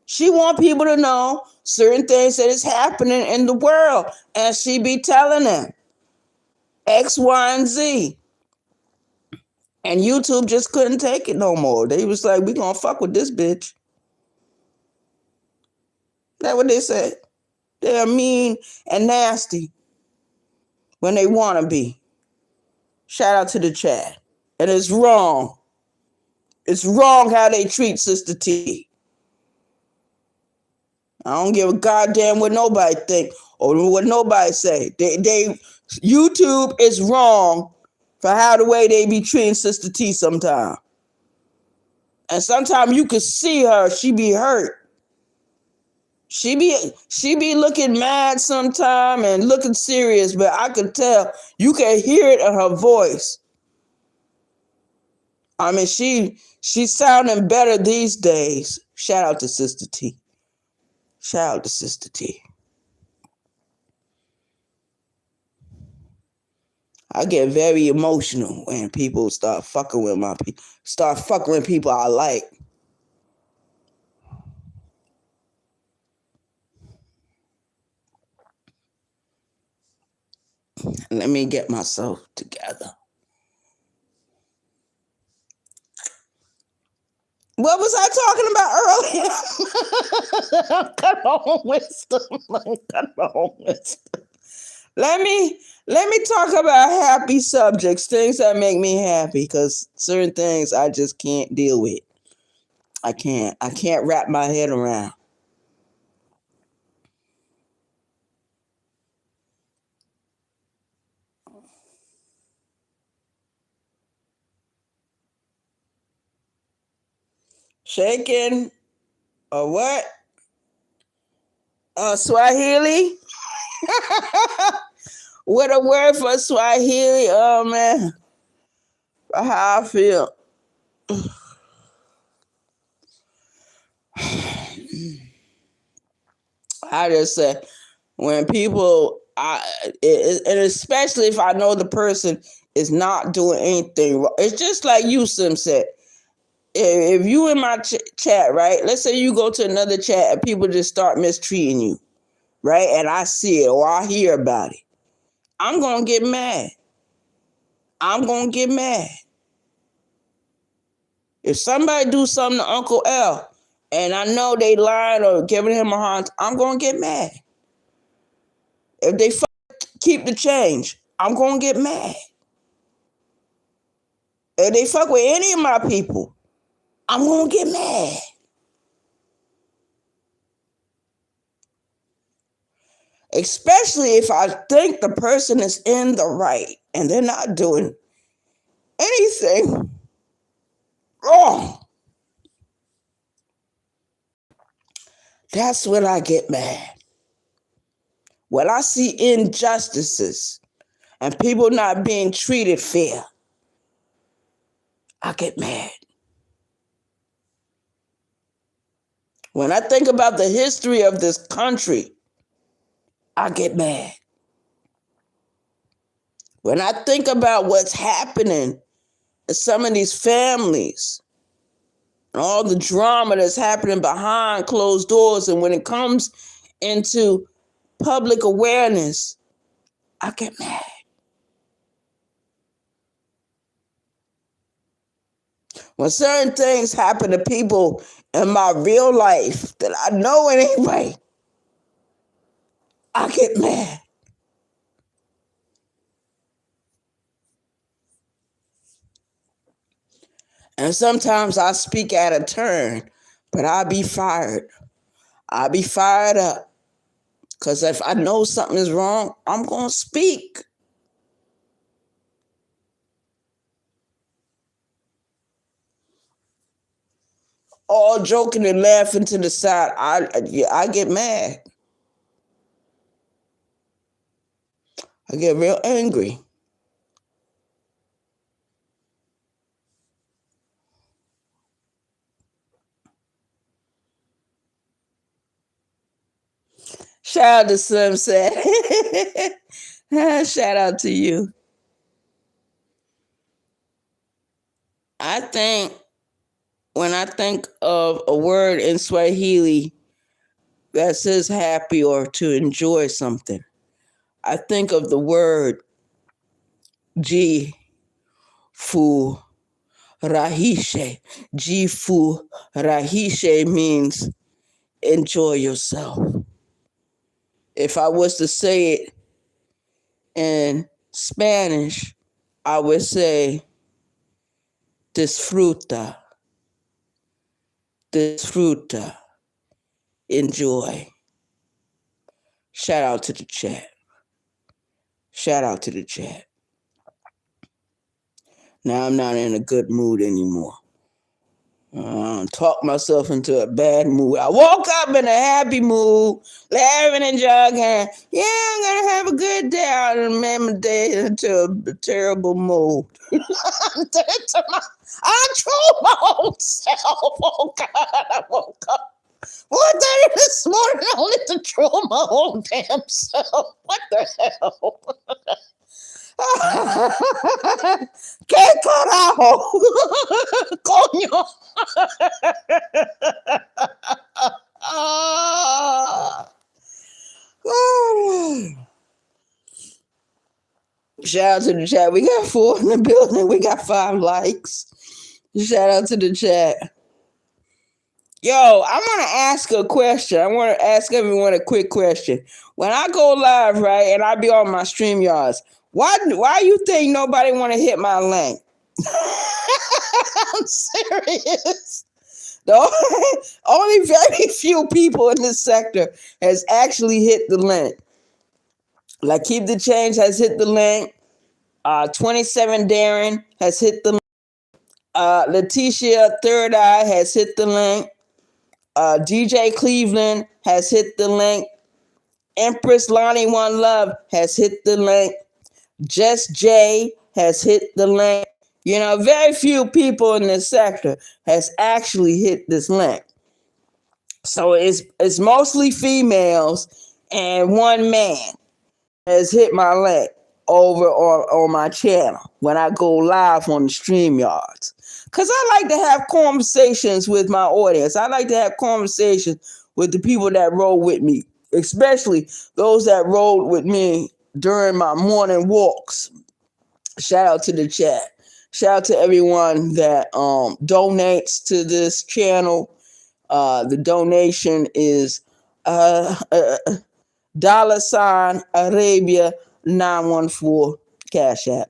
She want people to know certain things that is happening in the world, and she be telling them X, Y, and Z. And YouTube just couldn't take it no more. They was like, we gonna fuck with this bitch. That's what they said. They're mean and nasty when they want to be. Shout out to the chat. And it's wrong. It's wrong how they treat Sister T. I don't give a goddamn what nobody think or what nobody say. YouTube is wrong for how the way they be treating Sister T sometimes. And sometimes you can see her, she be hurt. She be looking mad sometime and looking serious, but I could tell, you can hear it in her voice. I mean, she's sounding better these days. Shout out to Sister T. Shout out to Sister T. I get very emotional when people start fucking with people I like. Let me get myself together. What was I talking about earlier? Cut my own wisdom. Cut my own wisdom. Let me talk about happy subjects, things that make me happy, because certain things I just can't deal with. I can't wrap my head around. Shaking or what? Swahili? What a word for Swahili. Oh man. How I feel. I just say when people, and especially if I know the person is not doing anything wrong. It's just like you, Sim said. If you in my chat, right? Let's say you go to another chat and people just start mistreating you, right? And I see it or I hear about it. I'm going to get mad. I'm going to get mad. If somebody do something to Uncle L and I know they lying or giving him a hard time, I'm going to get mad. If they keep the change, I'm going to get mad. If they fuck with any of my people, I'm going to get mad. Especially if I think the person is in the right and they're not doing anything wrong. That's when I get mad. When I see injustices and people not being treated fair, I get mad. When I think about the history of this country, I get mad. When I think about what's happening in some of these families and all the drama that's happening behind closed doors, and when it comes into public awareness, I get mad. When certain things happen to people in my real life that I know anyway, I get mad. And sometimes I speak out of turn, but I'll be fired. I'll be fired up. Because if I know something is wrong, I'm going to speak. All joking and laughing to the side, I get mad. I get real angry. Shout out to Sunset. Shout out to you. I think when I think of a word in Swahili that says happy or to enjoy something, I think of the word G fu rahishe. G fu rahishe means enjoy yourself. If I was to say it in Spanish, I would say disfruta. Disfruta. Enjoy. Shout out to the chat. Shout out to the chat. Now I'm not in a good mood anymore. Talk myself into a bad mood. I woke up in a happy mood, laughing and jogging. Yeah, I'm gonna have a good day. I made my day into a terrible mood. I trolled my own self. Oh God, I woke up. What day this morning only to troll my own damn self? What the hell? ¿Qué carajo? Coño. Shout out to the chat. We got 4 in the building. We got 5 likes. Shout out to the chat. Yo, I want to ask a question. I want to ask everyone a quick question. When I go live, right, and I be on my StreamYards, why you think nobody want to hit my link? I'm serious. Only very few people in this sector has actually hit the link. Like Keep the Change has hit the link. 27 Darren has hit the link. Letitia Third Eye has hit the link. DJ Cleveland has hit the link. Empress Lonnie One Love has hit the link. Just Jay has hit the link. You know, very few people in this sector has actually hit this link. So it's mostly females and one man has hit my link over on my channel when I go live on the StreamYards. Because I like to have conversations with my audience. I like to have conversations with the people that roll with me, especially those that rode with me during my morning walks. Shout out to the chat. Shout out to everyone that donates to this channel. The donation is $Arabia 914 Cash App.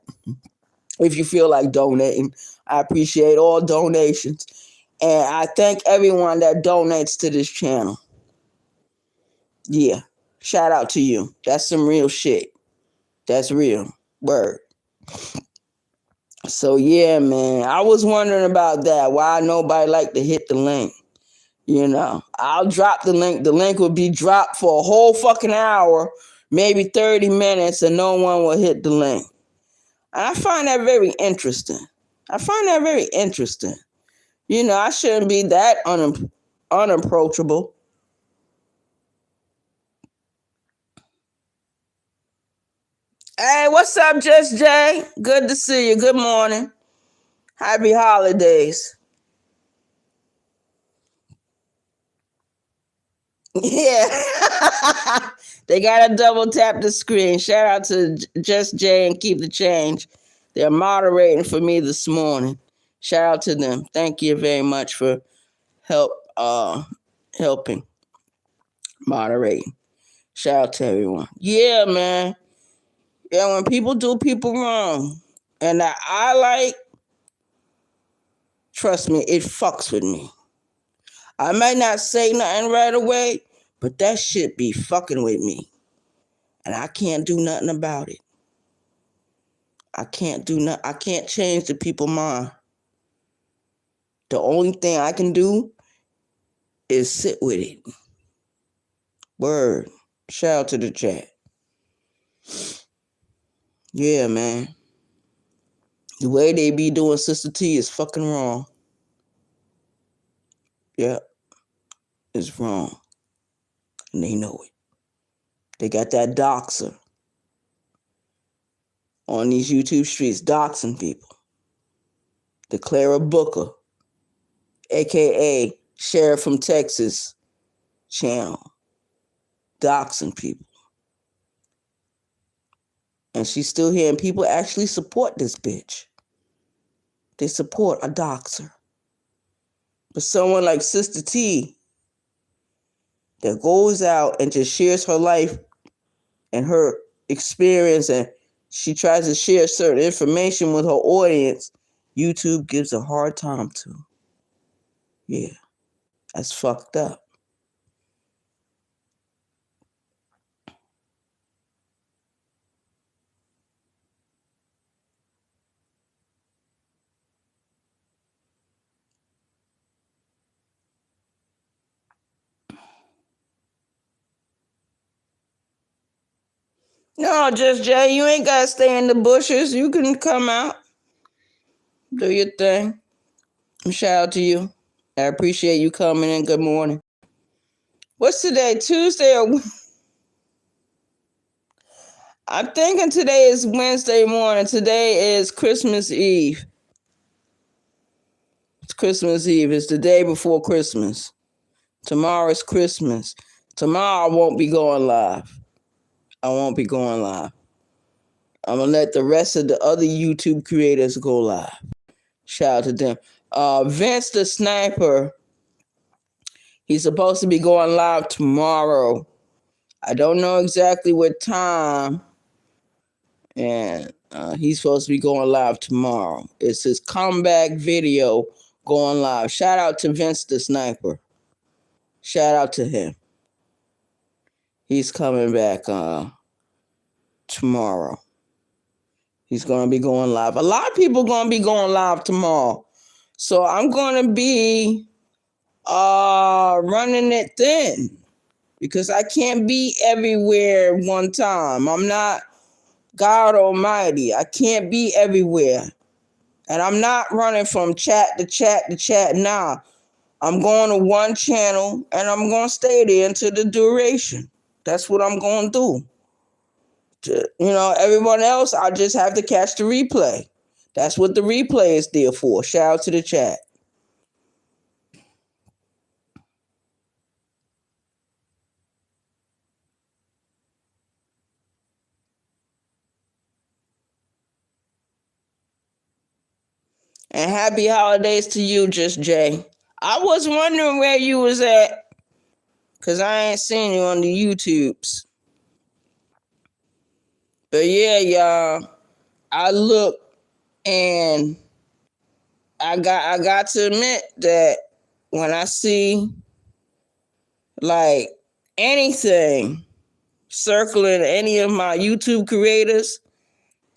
If you feel like donating, I appreciate all donations. And I thank everyone that donates to this channel. Yeah. Shout out to you. That's some real shit. That's real. Word. So yeah, man. I was wondering about that. Why nobody like to hit the link. You know, I'll drop the link. The link will be dropped for a whole fucking hour, maybe 30 minutes, and no one will hit the link. And I find that very interesting. You know, I shouldn't be that unapproachable. Hey, what's up, Just Jay? Good to see you. Good morning. Happy holidays. Yeah. They got to double tap the screen. Shout out to Just Jay and Keep the Change. They're moderating for me this morning. Shout out to them. Thank you very much for helping moderating. Shout out to everyone. Yeah, man. Yeah, when people do people wrong, and that I like, trust me, it fucks with me. I might not say nothing right away, but that shit be fucking with me. And I can't do nothing about it. I can't change the people's mind. The only thing I can do is sit with it. Word. Shout out to the chat. Yeah, man. The way they be doing Sister T is fucking wrong. Yeah. It's wrong. And they know it. They got that doxer on these YouTube streets, doxing people. The Clara Booker, a.k.a. Sheriff from Texas channel, doxing people. And she's still here, and people actually support this bitch. They support a doxer. But someone like Sister T that goes out and just shares her life and her experience, and she tries to share certain information with her audience, YouTube gives a hard time to. Yeah, that's fucked up. No, Just Jay, you ain't got to stay in the bushes. You can come out, do your thing. Shout out to you. I appreciate you coming in. Good morning. What's today? Tuesday or... I'm thinking today is Wednesday morning. Today is Christmas Eve. It's Christmas Eve. It's the day before Christmas. Tomorrow is Christmas. Tomorrow I won't be going live. I'm going to let the rest of the other YouTube creators go live. Shout out to them. Vince the Sniper, he's supposed to be going live tomorrow. I don't know exactly what time. And he's supposed to be going live tomorrow. It's his comeback video going live. Shout out to Vince the Sniper. Shout out to him. He's coming back tomorrow. He's going to be going live. A lot of people going to be going live tomorrow. So I'm going to be running it thin because I can't be everywhere one time. I'm not God Almighty. I can't be everywhere. And I'm not running from chat to chat to chat. Nah, I'm going to one channel and I'm going to stay there until the duration. That's what I'm going to do. Everyone else, I just have to catch the replay. That's what the replay is there for. Shout out to the chat. And happy holidays to you, Just Jay. I was wondering where you was at, because I ain't seen you on the YouTubes. But yeah, y'all, I look and I got to admit that when I see like anything circling any of my YouTube creators,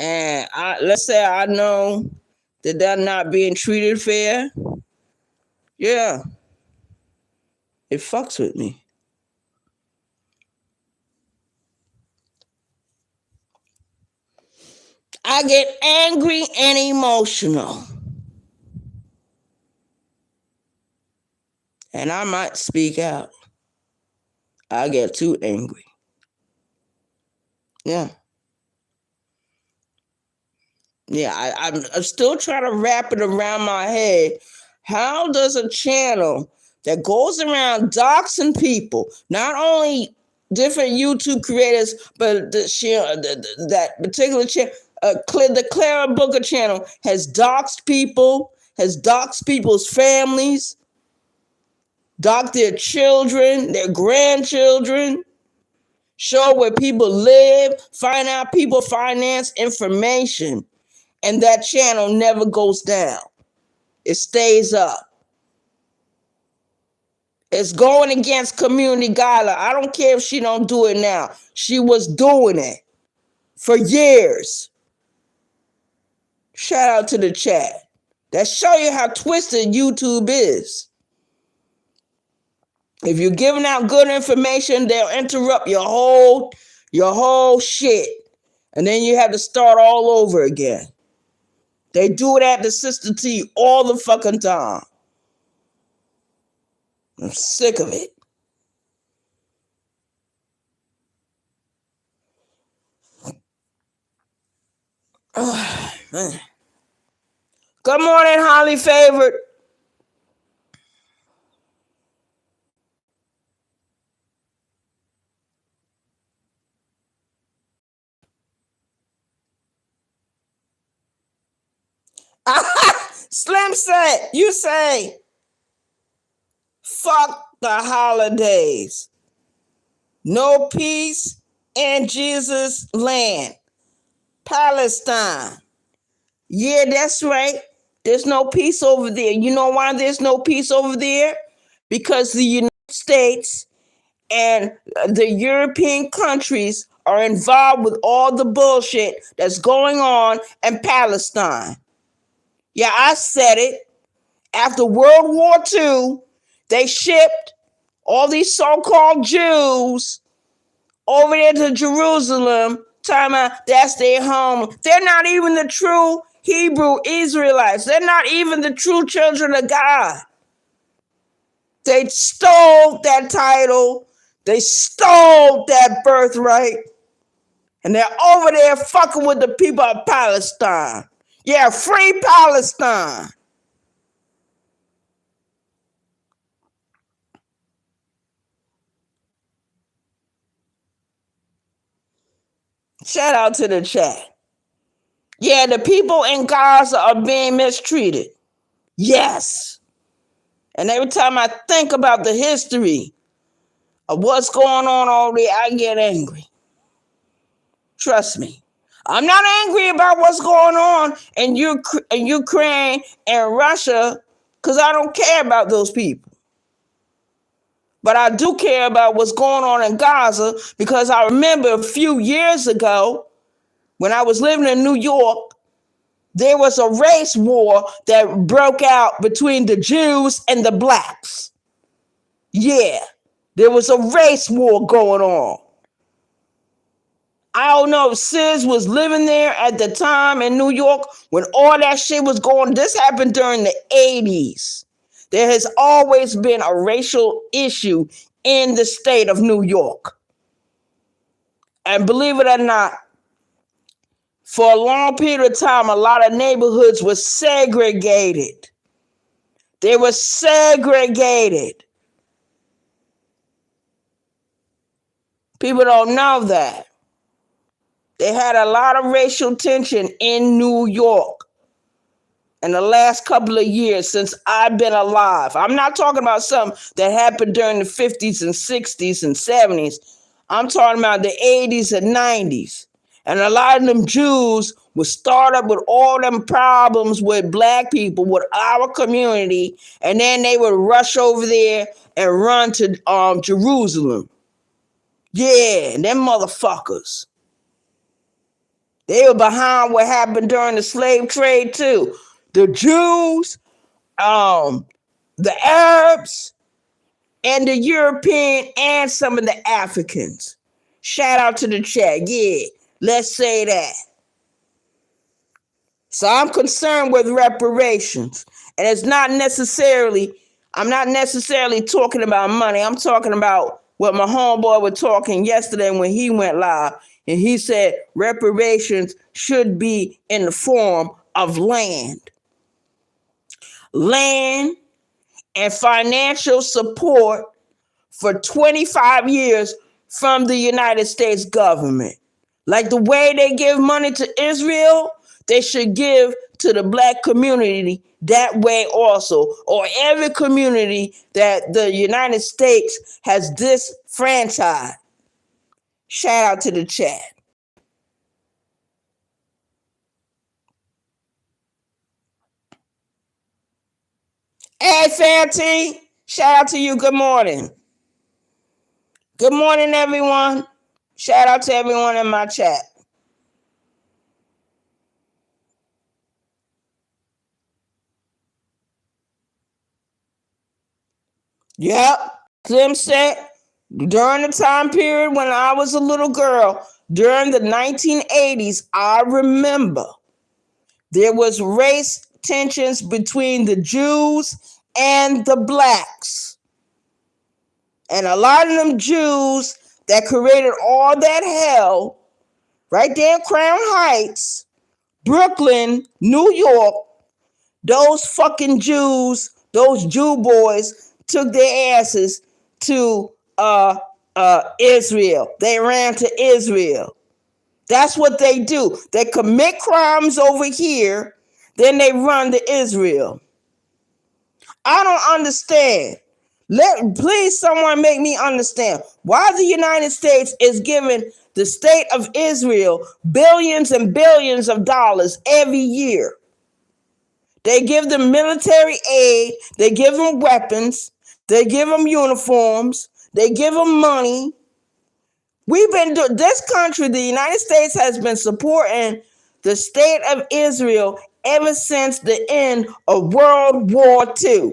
and let's say I know that they're not being treated fair, yeah, it fucks with me. I get angry and emotional. And I might speak out. I get too angry. Yeah. Yeah, I'm still trying to wrap it around my head. How does a channel that goes around doxing people, not only different YouTube creators, but that particular channel, the Clara Booker channel has doxed people, has doxed people's families, doxed their children, their grandchildren, show where people live, find out people finance information. And that channel never goes down. It stays up. It's going against community guidelines. I don't care if she don't do it now. She was doing it for years. Shout out to the chat. That show you how twisted YouTube is. If you're giving out good information, they'll interrupt your whole shit. And then you have to start all over again. They do that to Sister T all the fucking time. I'm sick of it. Oh, man. Good morning, Holly Favored. Slim said, you say, fuck the holidays. No peace in Jesus' land. Palestine. Yeah, that's right. There's no peace over there. You know why there's no peace over there? Because the United States and the European countries are involved with all the bullshit that's going on in Palestine. Yeah, I said it. After World War II, they shipped all these so-called Jews over there to Jerusalem. Talking about that's their home. They're not even the true Hebrew Israelites. They're not even the true children of God. They stole that title. They stole that birthright. And they're over there fucking with the people of Palestine. Yeah, free Palestine. Shout out to the chat. Yeah, the people in Gaza are being mistreated. Yes. And every time I think about the history of what's going on over there, I get angry. Trust me. I'm not angry about what's going on in Ukraine and Russia because I don't care about those people. But I do care about what's going on in Gaza because I remember a few years ago when I was living in New York, there was a race war that broke out between the Jews and the blacks. Yeah, there was a race war going on. I don't know if Sis was living there at the time in New York when all that shit was going. This happened during the 80s. There has always been a racial issue in the state of New York. And believe it or not, for a long period of time, a lot of neighborhoods were segregated. They were segregated. People don't know that. They had a lot of racial tension in New York in the last couple of years since I've been alive. I'm not talking about something that happened during the 50s and 60s and 70s. I'm talking about the 80s and 90s. And a lot of them Jews would start up with all them problems with black people, with our community, and then they would rush over there and run to Jerusalem. Yeah, them motherfuckers. They were behind what happened during the slave trade too. The Jews, the Arabs, and the European, and some of the Africans. Shout out to the chat. Yeah, let's say that. So I'm concerned with reparations. And it's not necessarily, I'm not necessarily talking about money. I'm talking about what my homeboy was talking yesterday when he went live. And he said reparations should be in the form of land. Land and financial support for 25 years from the United States government. Like the way they give money to Israel, they should give to the black community that way also, or every community that the United States has disfranchised. Shout out to the chat. Hey, Fanti, shout out to you. Good morning. Good morning, everyone. Shout out to everyone in my chat. Yep. Slim said, during the time period when I was a little girl, during the 1980s, I remember there was race tensions between the Jews and the blacks. And a lot of them Jews that created all that hell right there in Crown Heights, Brooklyn, New York, those fucking Jews, those Jew boys took their asses to Israel. They ran to Israel. That's what they do. They commit crimes over here, then they run to Israel. I don't understand. Please someone make me understand why the United States is giving the state of Israel billions and billions of dollars every year. They give them military aid, they give them weapons, they give them uniforms, they give them money. This country, the United States, has been supporting the state of Israel ever since the end of World War II.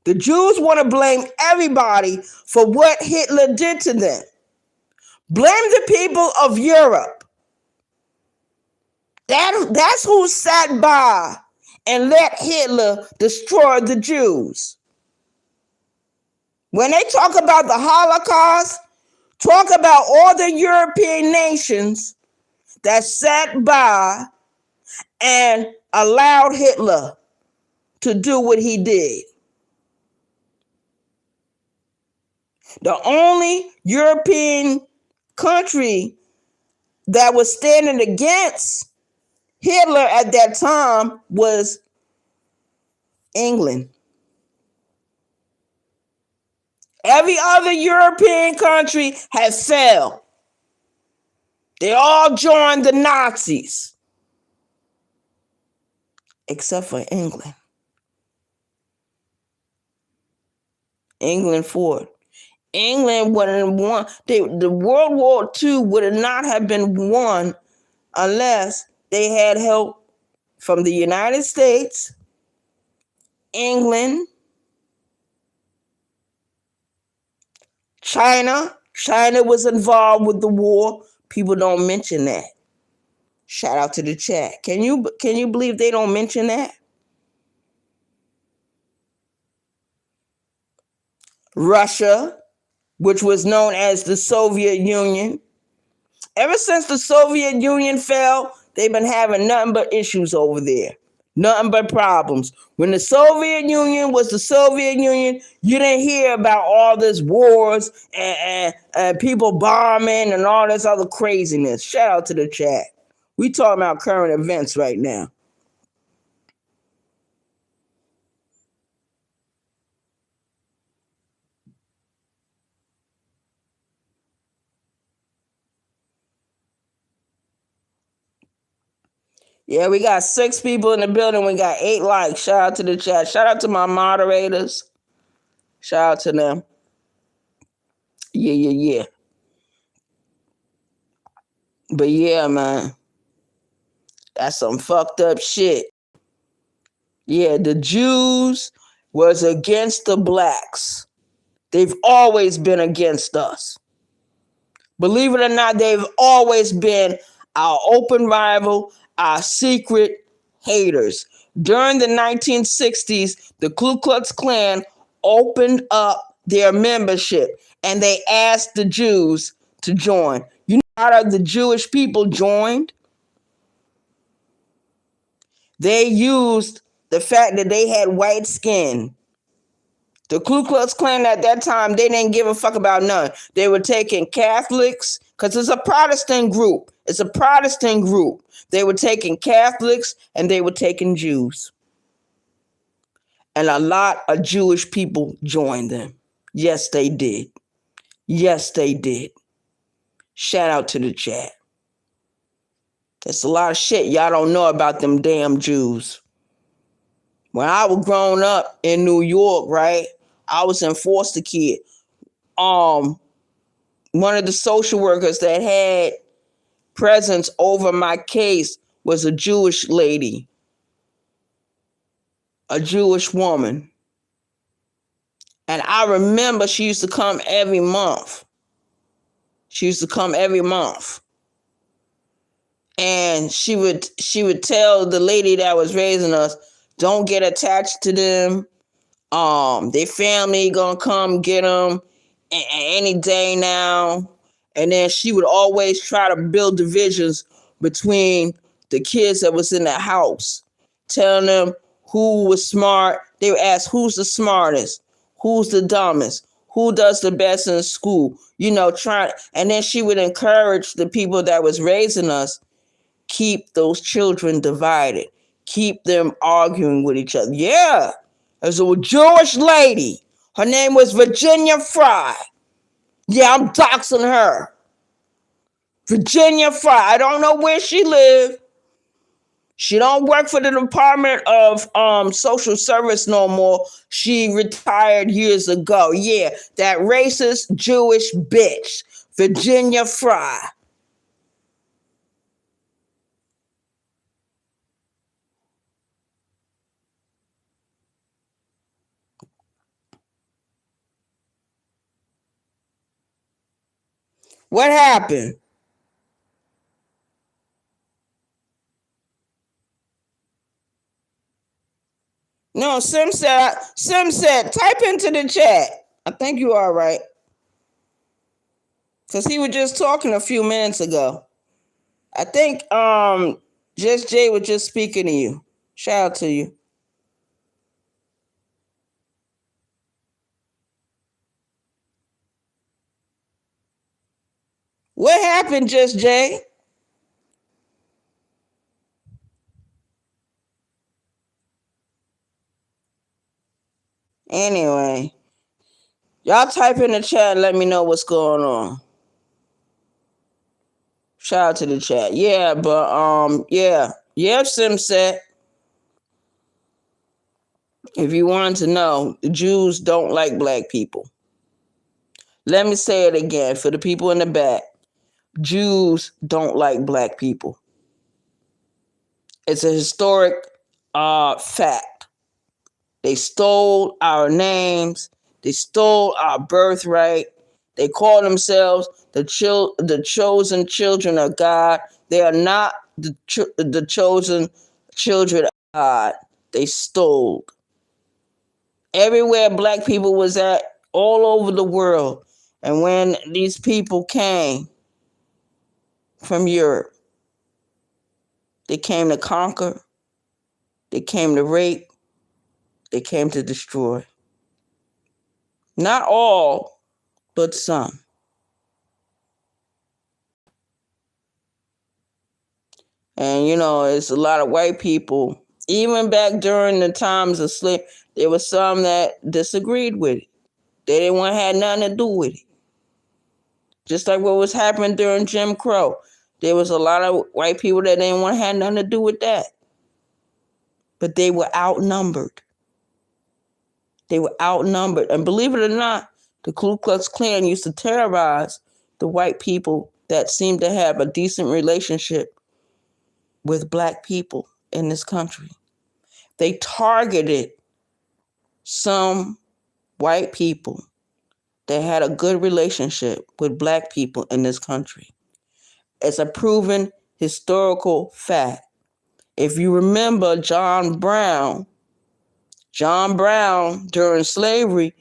The Jews want to blame everybody for what Hitler did to them. Blame the people of Europe. That's who sat by and let Hitler destroy the Jews. When they talk about the Holocaust, talk about all the European nations that sat by and allowed Hitler to do what he did. The only European country that was standing against Hitler at that time was England. Every other European country has failed. They all joined the Nazis, except for England. England fought. England wouldn't have won. The World War II would not have been won unless they had help from the United States, England, China. China was involved with the war. People don't mention that. Shout out to the chat. Can you believe they don't mention that? Russia, which was known as the Soviet Union. Ever since the Soviet Union fell, they've been having nothing but issues over there. Nothing but problems. When the Soviet Union was the Soviet Union, you didn't hear about all this wars and people bombing and all this other craziness. Shout out to the chat. We talking about current events right now. Yeah, we got 6 people in the building. We got 8 likes. Shout out to the chat. Shout out to my moderators. Shout out to them. Yeah. But yeah, man. That's some fucked up shit. Yeah, the Jews was against the blacks. They've always been against us. Believe it or not, they've always been our open rival, our secret haters. During the 1960s, the Ku Klux Klan opened up their membership and they asked the Jews to join. You know how the Jewish people joined? They used the fact that they had white skin. The Ku Klux Klan at that time, they didn't give a fuck about none. They were taking Catholics, because it's a Protestant group. It's a Protestant group. They were taking Catholics and they were taking Jews. And a lot of Jewish people joined them. Yes, they did. Yes, they did. Shout out to the chat. There's a lot of shit y'all don't know about them damn Jews. When I was growing up in New York, right, I was in foster kid. One of the social workers that had presence over my case was a Jewish lady, a Jewish woman. And I remember she used to come every month. And she would tell the lady that was raising us, don't get attached to them. Their family gonna come get them any day now. And then she would always try to build divisions between the kids that was in the house, telling them who was smart. They would ask, who's the smartest? Who's the dumbest? Who does the best in school? And then she would encourage the people that was raising us, keep those children divided, keep them arguing with each other. Yeah, there's a Jewish lady. Her name was Virginia Fry. Yeah, I'm doxing her. Virginia Fry. I don't know where she lived. She don't work for the Department of Social Service no more. She retired years ago. Yeah, that racist Jewish bitch, Virginia Fry. What happened? No, Sim said, type into the chat. I think you are right. Because he was just talking a few minutes ago. I think Just Jay was just speaking to you. Shout out to you. What happened, Just Jay? Anyway, y'all type in the chat and let me know what's going on. Shout out to the chat. Yeah, but yeah, Sim said. If you wanted to know, the Jews don't like black people. Let me say it again for the people in the back. Jews don't like black people. It's a historic fact. They stole our names. They stole our birthright. They call themselves the chosen children of God. They are not the chosen children of God. They stole. Everywhere black people was at, all over the world. And when these people came from Europe, they came to conquer, they came to rape, they came to destroy. Not all, but some. And it's a lot of white people. Even back during the times of slavery, there were some that disagreed with it. They didn't want to have nothing to do with it. Just like what was happening during Jim Crow. There was a lot of white people that didn't want to have nothing to do with that. But they were outnumbered. They were outnumbered. And believe it or not, the Ku Klux Klan used to terrorize the white people that seemed to have a decent relationship with black people in this country. They targeted some white people that had a good relationship with black people in this country. It's a proven historical fact. If you remember John Brown during slavery,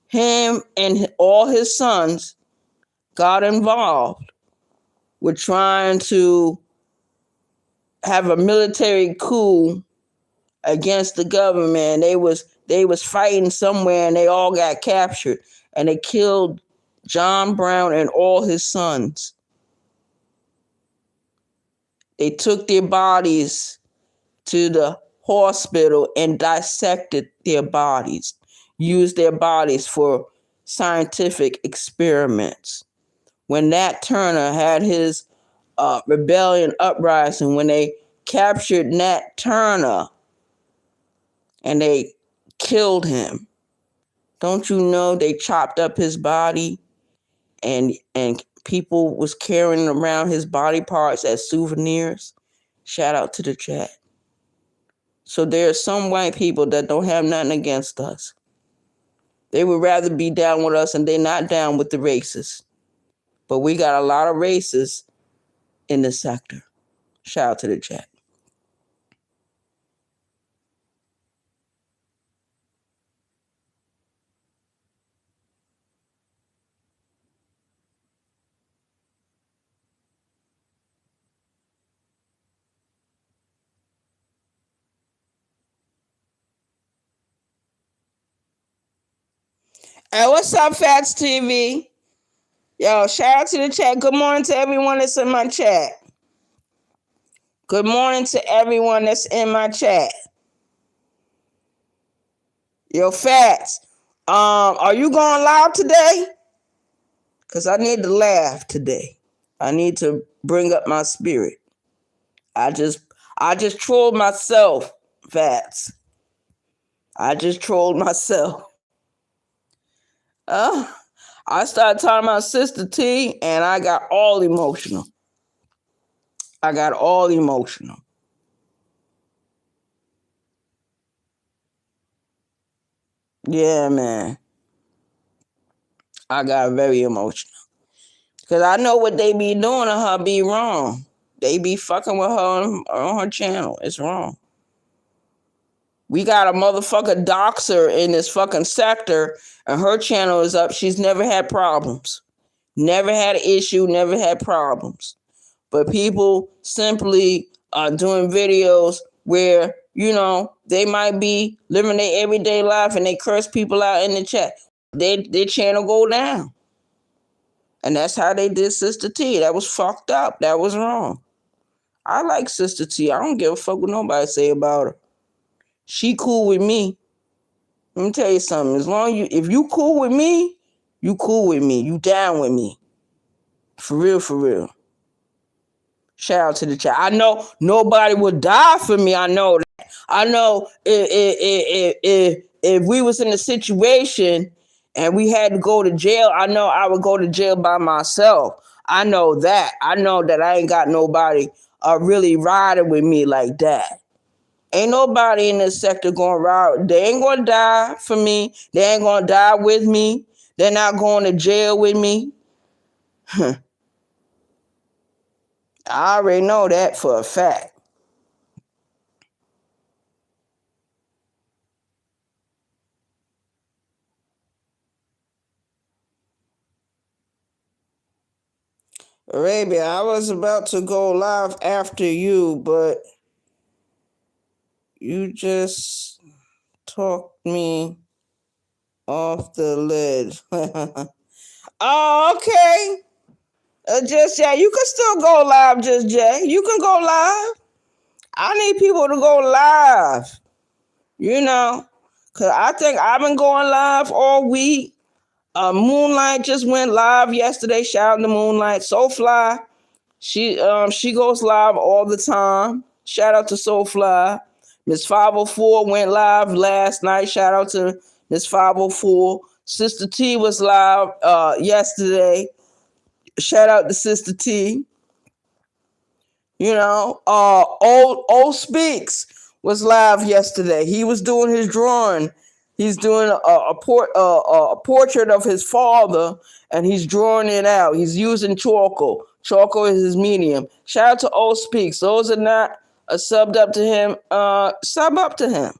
him and all his sons got involved with trying to have a military coup against the government. They was fighting somewhere and they all got captured and they killed John Brown and all his sons. They took their bodies to the hospital and dissected their bodies, used their bodies for scientific experiments. When Nat Turner had his rebellion uprising, when they captured Nat Turner and they killed him, don't you know they chopped up his body and people was carrying around his body parts as souvenirs? Shout out to the chat. So there are some white people that don't have nothing against us. They would rather be down with us, and they're not down with the racists. But we got a lot of racists in this sector. Shout out to the chat. Hey, what's up, Fats TV? Yo, shout out to the chat. Good morning to everyone that's in my chat. Good morning to everyone that's in my chat. Yo, Fats, are you going live today? Because I need to laugh today. I need to bring up my spirit. I just trolled myself, Fats. I just trolled myself. I started talking about Sister T, and I got all emotional. Yeah, man. I got very emotional. Because I know what they be doing to her be wrong. They be fucking with her on her channel. It's wrong. We got a motherfucker doxer in this fucking sector, and her channel is up. She's never had problems. Never had an issue, never had problems. But people simply are doing videos where, they might be living their everyday life and they curse people out in the chat. Their channel go down. And that's how they did Sister T. That was fucked up. That was wrong. I like Sister T. I don't give a fuck what nobody say about her. She cool with me. Let me tell you something. If you cool with me, you cool with me. You down with me. For real, for real. Shout out to the chat. I know nobody would die for me. I know that. I know if we was in a situation and we had to go to jail, I know I would go to jail by myself. I know that. I know that I ain't got nobody are really riding with me like that. Ain't nobody in this sector gonna ride. They ain't gonna die for me. They ain't gonna die with me. They're not going to jail with me. I already know that for a fact. Arabia, I was about to go live after you, but you just talked me off the lid. Oh, okay. Just Jay, you can still go live, Just Jay. You can go live. I need people to go live, because I think I've been going live all week. Moonlight just went live yesterday. Shout out to Moonlight. Soulfly, she goes live all the time. Shout out to Soulfly. Miss 504 went live last night. Shout out to Miss 504. Sister T was live yesterday. Shout out to Sister T. Old Speaks was live yesterday. He was doing his drawing. He's doing a portrait of his father, and he's drawing it out. He's using charcoal. Charcoal is his medium. Shout out to Old Speaks. Those are not subbed up to him. Sub up to him.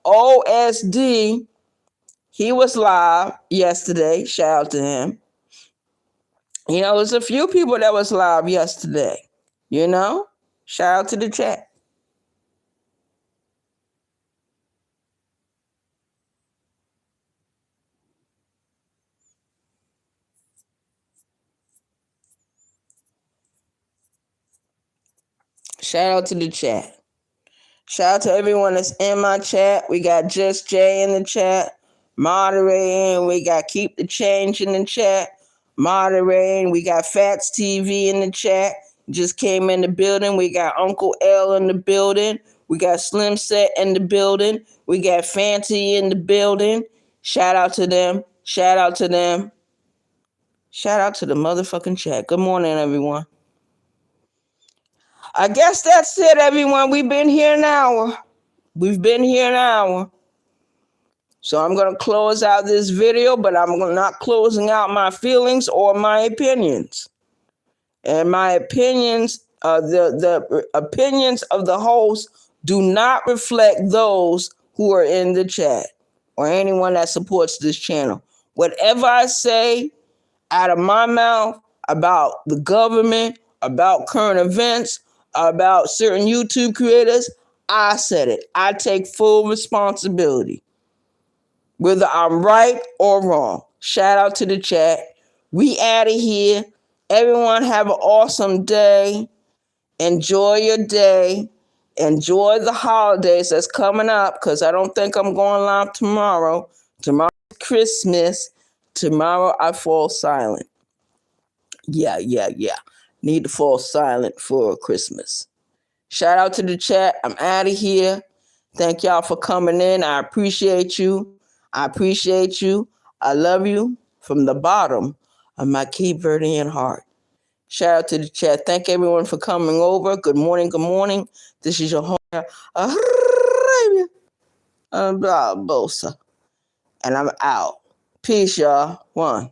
OSD, he was live yesterday. Shout out to him. There's a few people that was live yesterday. Shout out to the chat. Shout out to the chat. Shout out to everyone that's in my chat. We got Just Jay in the chat, moderating. We got Keep the Change in the chat, moderating. We got Fats TV in the chat. Just came in the building. We got Uncle L in the building. We got Slim Set in the building. We got Fancy in the building. Shout out to them. Shout out to them. Shout out to the motherfucking chat. Good morning, everyone. I guess that's it, everyone. We've been here an hour. So I'm going to close out this video, but I'm not closing out my feelings or my opinions. And my opinions, the opinions of the host do not reflect those who are in the chat or anyone that supports this channel. Whatever I say out of my mouth about the government, about current events, about certain YouTube creators, I said it. I take full responsibility, whether I'm right or wrong. Shout out to the chat. We out of here. Everyone have an awesome day. Enjoy your day. Enjoy the holidays that's coming up, because I don't think I'm going live tomorrow. Tomorrow's Christmas. Tomorrow I fall silent. Yeah. Need to fall silent for Christmas. Shout out to the chat. I'm out of here. Thank y'all for coming in. I appreciate you. I love you from the bottom of my Cape Verdean heart. Shout out to the chat. Thank everyone for coming over. Good morning. This is your home, Bosa. And I'm out. Peace, y'all. One.